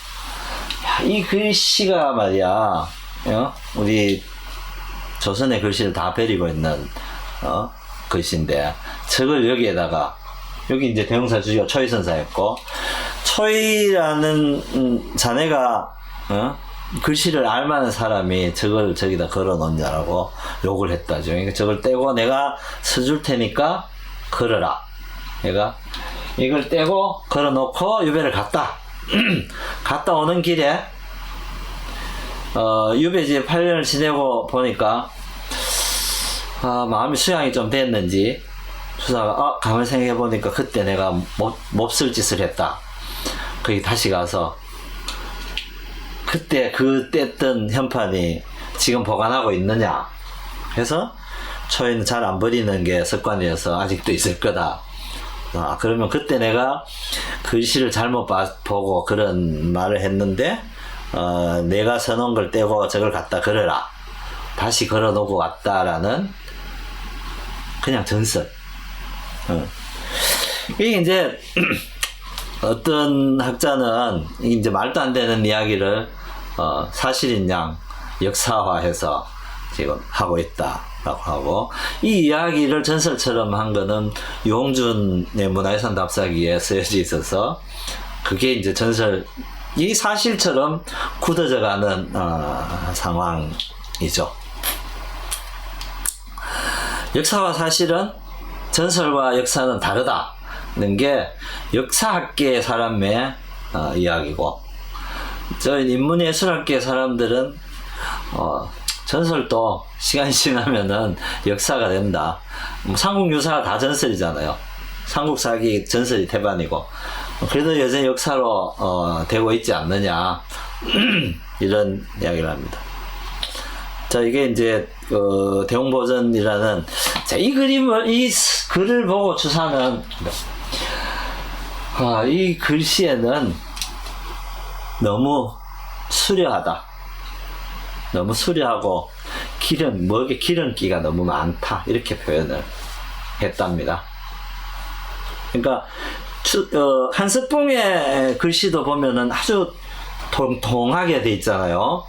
야, 이 글씨가 말이야, 우리 조선의 글씨를 다 베리고 있는 글씨인데, 저걸 여기에다가, 여기 이제 대흥사 주지가 초이선사였고, 초이라는 자네가 글씨를 알만한 사람이 저걸 저기다 걸어 놓냐라고 욕을 했다죠. 그러니까 저걸 떼고 내가 써줄 테니까 걸어라. 내가 이걸 떼고 걸어 놓고 유배를 갔다. 갔다 오는 길에 유배지에 8년을 지내고 보니까 마음이 수양이 좀 됐는지 수사가 가만히 생각해 보니까 그때 내가 몹쓸 짓을 했다. 거기 다시 가서 그때 그 뗐던 현판이 지금 보관하고 있느냐 해서 초이는 잘 안 버리는 게 습관이어서 아직도 있을 거다. 그러면 그때 내가 글씨를 잘못 보고 그런 말을 했는데 내가 써놓은 걸 떼고 저걸 갖다 걸어라. 다시 걸어놓고 왔다라는 그냥 전설. 이게 이제 어떤 학자는 이제 말도 안 되는 이야기를 사실인 양 역사화해서 지금 하고 있다라고 하고, 이 이야기를 전설처럼 한 거는 유홍준의 문화유산 답사기에 쓰여져 있어서 그게 이제 전설이 사실처럼 굳어져 가는 상황이죠. 역사와 사실은 전설과 역사는 다르다는 게 역사학계의 사람의 이야기고, 저희 인문예술학계 사람들은 전설도 시간이 지나면은 역사가 된다. 삼국유사가 다 전설이잖아요. 삼국사기 전설이 태반이고, 그래도 여전히 역사로 되고 있지 않느냐 이런 이야기를 합니다. 자, 이게 이제 대홍보전이라는, 자, 이 글을 보고 추사는 이 글씨에는 너무 수려하다. 너무 수려하고 먹에 기름기가 너무 많다 이렇게 표현을 했답니다. 그러니까 한석봉의 글씨도 보면은 아주 통통하게 돼 있잖아요.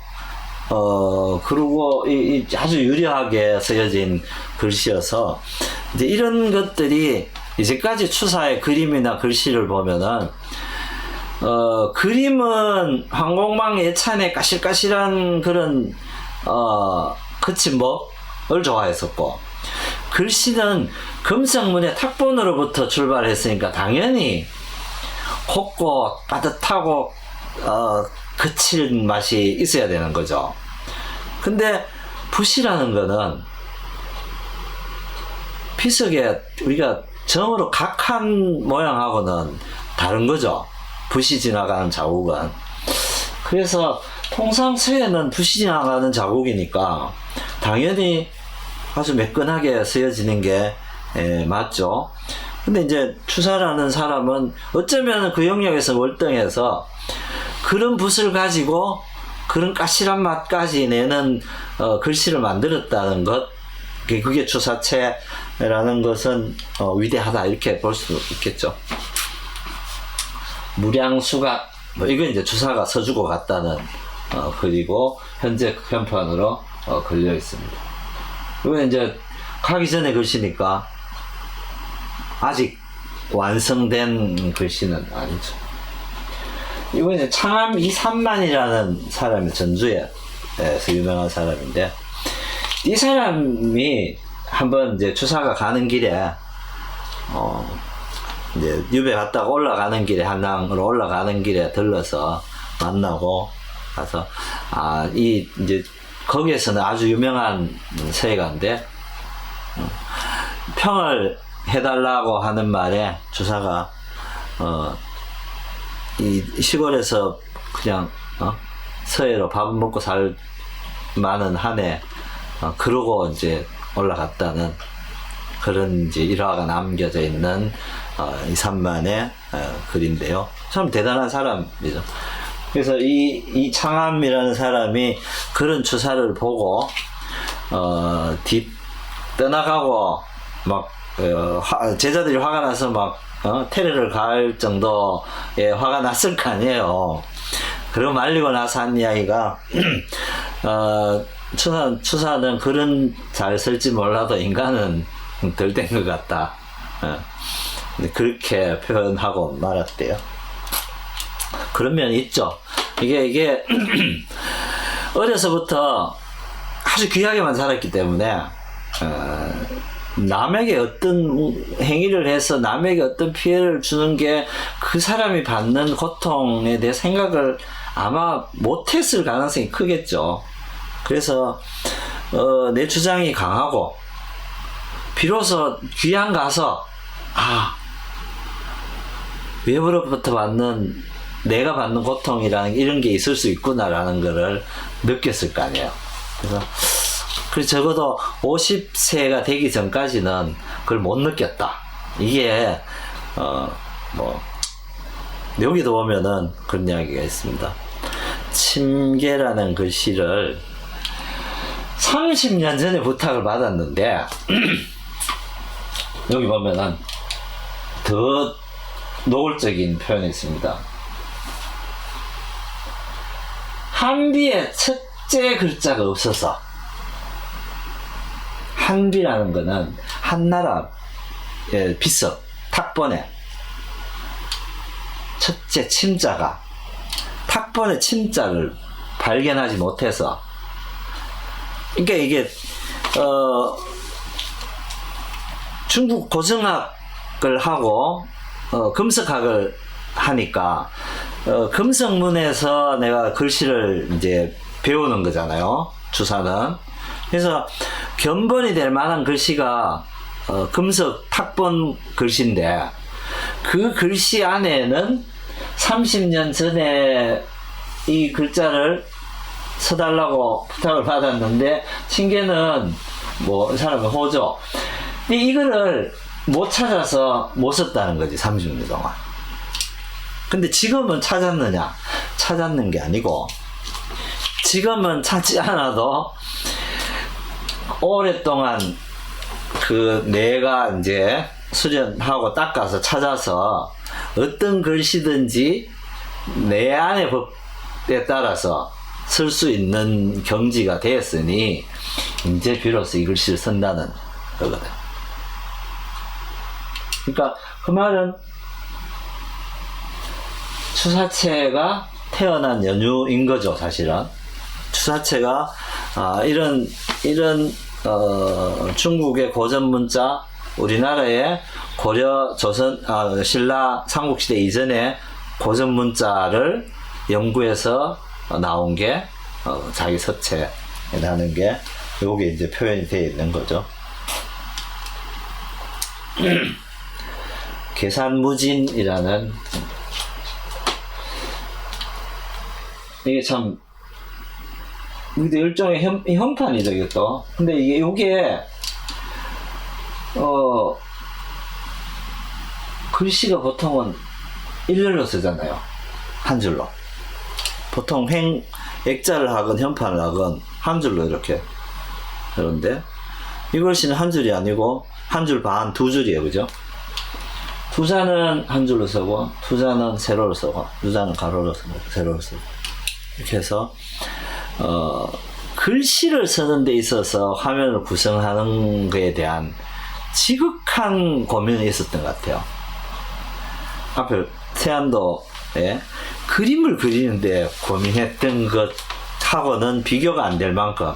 그리고 아주 유려하게 쓰여진 글씨여서 이제 이런 것들이 이제까지 추사의 그림이나 글씨를 보면은 그림은 황공방 예찬의 까실까실한 그런 그친 법을 좋아했었고, 글씨는 금성문의 탁본으로부터 출발했으니까 당연히 곱고 따뜻하고 거친 맛이 있어야 되는 거죠. 근데 붓이라는 거는 피석에 우리가 정으로 각한 모양하고는 다른 거죠. 붓이 지나가는 자국은. 그래서 통상서에는 붓이 지나가는 자국이니까 당연히 아주 매끈하게 쓰여지는 게 맞죠. 근데 이제 추사라는 사람은 어쩌면 그 영역에서 월등해서 그런 붓을 가지고 그런 까실한 맛까지 내는 글씨를 만들었다는 것, 그게 추사체라는 것은 위대하다 이렇게 볼 수 있겠죠. 무량수가 이건 이제 추사가 서주고 갔다는 글이고 현재 현판으로 걸려 있습니다. 이건 이제 가기 전에 글씨니까 아직 완성된 글씨는 아니죠. 이건 이제 창암 이삼만이라는 사람이 전주에서 유명한 사람인데, 이 사람이 한번 이제 추사가 가는 길에 이제 유배 갔다가 올라가는 길에 한강으로 올라가는 길에 들러서 만나고 가서 이제 거기에서는 아주 유명한 서예가인데 평을 해달라고 하는 말에 추사가 이 시골에서 그냥 서예로 밥은 먹고 살 많은 한해 그러고 이제 올라갔다는 그런 이제 일화가 남겨져 있는 이삼만의 글인데요. 참 대단한 사람이죠. 그래서 이 창암이라는 사람이 그런 추사를 보고 떠나가고 막 제자들이 화가 나서 막 테러를 가할 정도의 화가 났을 거 아니에요. 그러고 말리고 나서 한 이야기가 추사는 글은 잘 쓸지 몰라도 인간은 덜 된 것 같다. 그렇게 표현하고 말았대요. 그런 면이 있죠. 이게 어려서부터 아주 귀하게만 살았기 때문에 남에게 어떤 행위를 해서 남에게 어떤 피해를 주는 게 그 사람이 받는 고통에 대해 생각을 아마 못했을 가능성이 크겠죠. 그래서 내 주장이 강하고 비로소 귀양 가서 외부로부터 받는 내가 받는 고통이라는 이런 게 있을 수 있구나라는 거를 느꼈을 거 아니에요. 그래서 적어도 50세가 되기 전까지는 그걸 못 느꼈다. 이게 여기도 보면은 그런 이야기가 있습니다. 침계라는 글씨를 30년 전에 부탁을 받았는데 여기 보면은 더 노골적인 표현이 있습니다. 한비의 첫째 글자가 없어서, 한비라는 거는 한나라 비석 탁본에 첫째 침자가 탁본의 침자를 발견하지 못해서, 그러니까 이게 중국 고정학을 하고 금석학을 하니까 금성문에서 내가 글씨를 이제 배우는 거잖아요, 추사는. 그래서 견본이 될 만한 글씨가 금석 탁본 글씨인데, 그 글씨 안에는 30년 전에 이 글자를 써달라고 부탁을 받았는데, 칭계는 이 사람은 호죠. 근데 이거를 못 찾아서 못 썼다는 거지, 30년 동안. 근데 지금은 찾았느냐? 찾았는 게 아니고, 지금은 찾지 않아도 오랫동안 그 내가 이제 수련하고 닦아서 찾아서 어떤 글씨든지 내 안의 법에 따라서 쓸 수 있는 경지가 되었으니 이제 비로소 이 글씨를 쓴다는 거거든. 그러니까 그 말은 추사체가 태어난 연유인 거죠, 사실은. 추사체가 이런 중국의 고전 문자, 우리나라의 고려 조선 신라 삼국시대 이전에 고전 문자를 연구해서 나온 게 자기 서체라는 게 요게 이제 표현이 되어 있는 거죠. 계산무진이라는, 이게 참 이게 일종의 형판이죠, 이것도. 근데 요게 글씨가 보통은 일렬로 쓰잖아요, 한 줄로. 보통 액자를 하건 현판을 하건 한 줄로 이렇게. 그런데 이 글씨는 한 줄이 아니고 한 줄 반, 두 줄이에요, 그죠? 두자는 한 줄로 쓰고, 두자는 세로로 쓰고, 두자는 가로로 쓰고, 세로로 쓰고. 이렇게 해서 글씨를 쓰는 데 있어서 화면을 구성하는 것에 대한 지극한 고민이 있었던 것 같아요. 앞에 세안도에 그림을 그리는데 고민했던 것하고는 비교가 안 될 만큼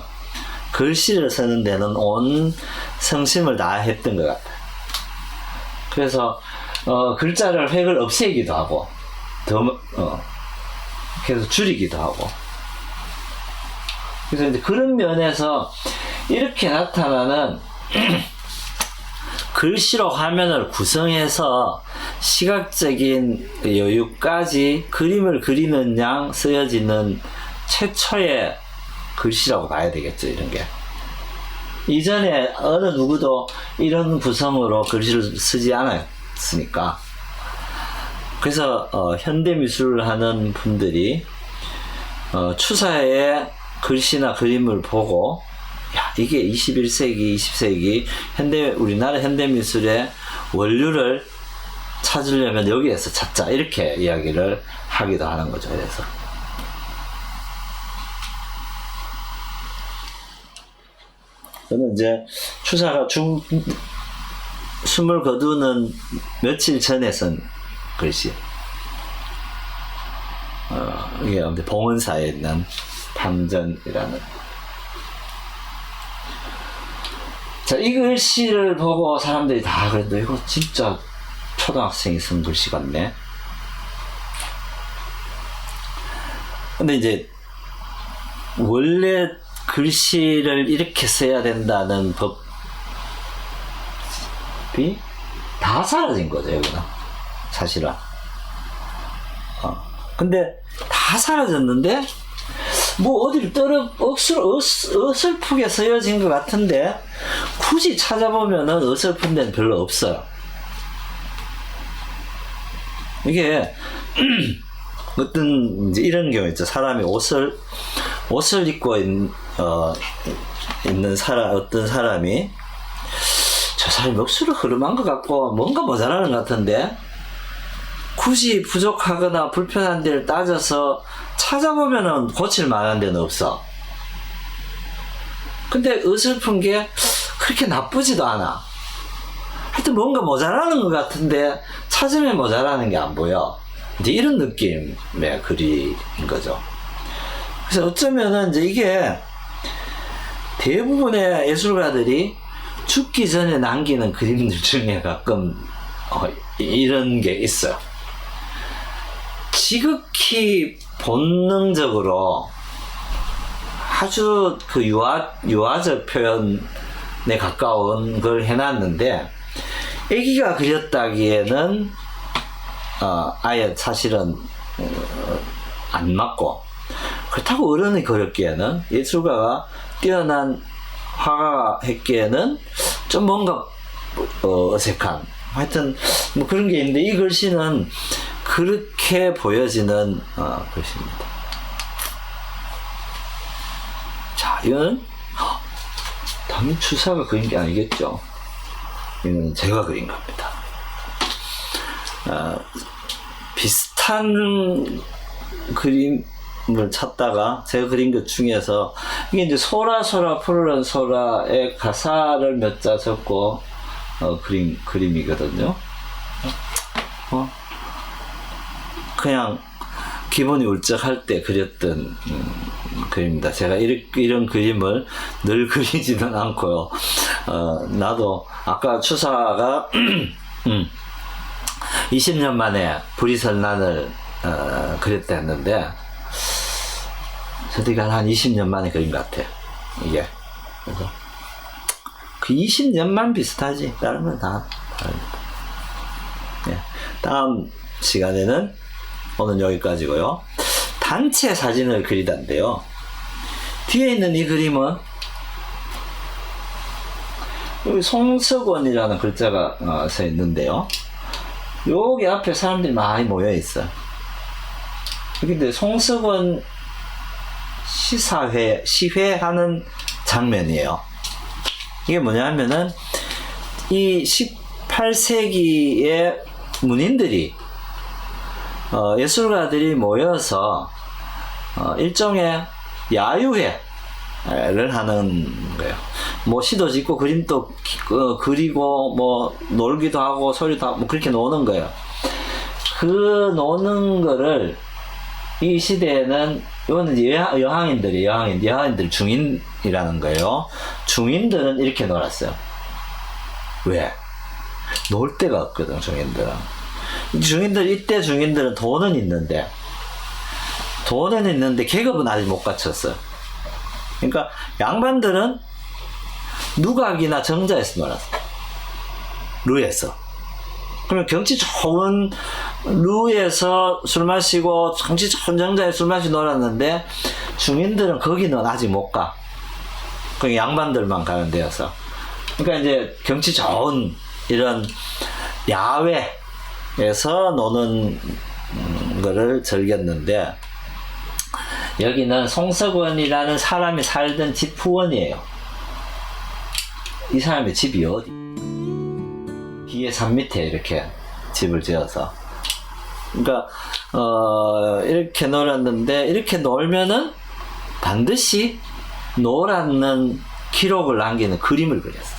글씨를 쓰는 데는 온 성심을 다했던 것 같아요. 그래서 글자를 획을 없애기도 하고 그래서 줄이기도 하고. 그래서 이제 그런 면에서 이렇게 나타나는 글씨로 화면을 구성해서 시각적인 여유까지 그림을 그리는 양 쓰여지는 최초의 글씨라고 봐야 되겠죠, 이런 게. 이전에 어느 누구도 이런 구성으로 글씨를 쓰지 않았으니까. 그래서 현대 미술을 하는 분들이 추사의 글씨나 그림을 보고, 야, 이게 21세기, 20세기 우리나라 현대 미술의 원류를 찾으려면 여기에서 찾자, 이렇게 이야기를 하기도 하는 거죠. 그래서 저는 이제 추사가 숨을 거두는 며칠 전에 쓴 글씨, 이게 봉은사에 있는 탐전이라는. 자, 이 글씨를 보고 사람들이 다 그랬는데, 이거 진짜 초등학생이 쓴 글씨 같네. 근데 이제 원래 글씨를 이렇게 써야 된다는 법이 다 사라진 거죠, 여기는. 사실은. 근데 다 사라졌는데, 뭐 어디를 어설프게 쓰여진 것 같은데, 굳이 찾아보면은 어설픈 데는 별로 없어요. 이게 어떤 이제 이런 경우 있죠. 사람이 옷을 입고 있는 어떤 사람이, 저 사람이 넋으로 흐름한 것 같고 뭔가 모자라는 것 같은데, 굳이 부족하거나 불편한 데를 따져서 찾아보면은 고칠 만한 데는 없어. 근데 어설픈 게 그렇게 나쁘지도 않아. 하여튼 뭔가 모자라는 것 같은데 찾으면 모자라는 게 안 보여. 이제 이런 느낌의 글인 거죠. 그래서 어쩌면은 이제 이게 대부분의 예술가들이 죽기 전에 남기는 그림들 중에 가끔 이런 게 있어요. 지극히 본능적으로 아주 그 유화적 표현에 가까운 걸 해놨는데, 애기가 그렸다기에는 아예 사실은 안 맞고, 그렇다고 어른이 그렸기에는, 예술가가 뛰어난 화가가 했기에는 좀 뭔가 어색한, 하여튼 뭐 그런 게 있는데, 이 글씨는 그렇게 보여지는 글씨입니다. 이거는 당연히 추사가 그린 게 아니겠죠. 이건 제가 그린 겁니다. 비슷한 그림을 찾다가 제가 그린 것 중에서 이게 이제 소라 푸르른 소라의 가사를 몇 자 적고 그린 그림이거든요. 그냥 기분이 울적할 때 그렸던 그림입니다. 제가 이런 그림을 늘 그리지는 않고요. 나도 아까 추사가 20년 만에 불이설난을 그렸다 했는데 저도 한 20년 만에 그린 것 같아요. 이게 그래서 그 20년만 비슷하지 다른 건 다 다릅니다. 네. 다음 시간에는 오늘 여기까지고요. 단체 사진을 그리던데요. 뒤에 있는 이 그림은 여기 송석원이라는 글자가 써 있는데요. 여기 앞에 사람들이 많이 모여 있어요. 근데 송석원 시회하는 장면이에요. 이게 뭐냐면은 이 18세기의 문인들이 예술가들이 모여서 일종의 야유회를 하는 거예요. 뭐 시도 짓고 그림도 그리고 뭐 놀기도 하고 소리도 하고 뭐 그렇게 노는 거예요. 그 노는 거를 이 시대에는 이거는 여항인들 중인이라는 거예요. 중인들은 이렇게 놀았어요. 왜? 놀 데가 없거든, 중인들은. 이때 중인들은 돈은 있는데 계급은 아직 못 갖췄어요. 그러니까 양반들은 누각이나 정자에서 놀았어요. 루에서. 그러면 경치 좋은 루에서 술 마시고 경치 좋은 정자에서 술 마시고 놀았는데 중인들은 거기는 아직 못 가. 그냥 양반들만 가는 데여서. 그러니까 이제 경치 좋은 이런 야외에서 노는 거를 즐겼는데 여기는 송석원이라는 사람이 살던 집 후원이에요. 이 사람의 집이 어디? 뒤에 산 밑에 이렇게 집을 지어서. 그러니까 이렇게 놀았는데 이렇게 놀면은 반드시 놀았는 기록을 남기는 그림을 그렸어.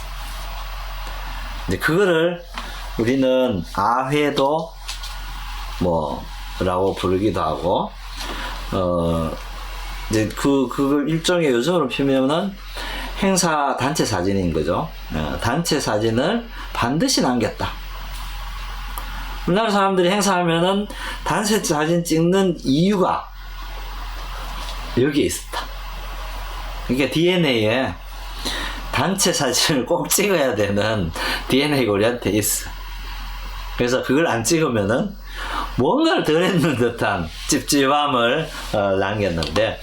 근데 그거를 우리는 아회도 뭐라고 부르기도 하고 이제 그걸 일종의 요즘으로 표현하면 행사 단체 사진인 거죠. 단체 사진을 반드시 남겼다. 우리나라 사람들이 행사하면은 단체 사진 찍는 이유가 여기에 있었다. 그러니까 DNA에 단체 사진을 꼭 찍어야 되는 DNA가 우리한테 있어. 그래서 그걸 안 찍으면은 뭔가를 덜 했는 듯한 찝찝함을 남겼는데,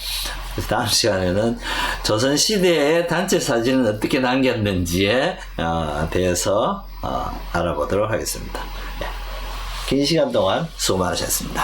그래서 다음 시간에는 조선시대의 단체 사진은 어떻게 남겼는지에 대해서 알아보도록 하겠습니다. 긴 시간 동안 수고 많으셨습니다.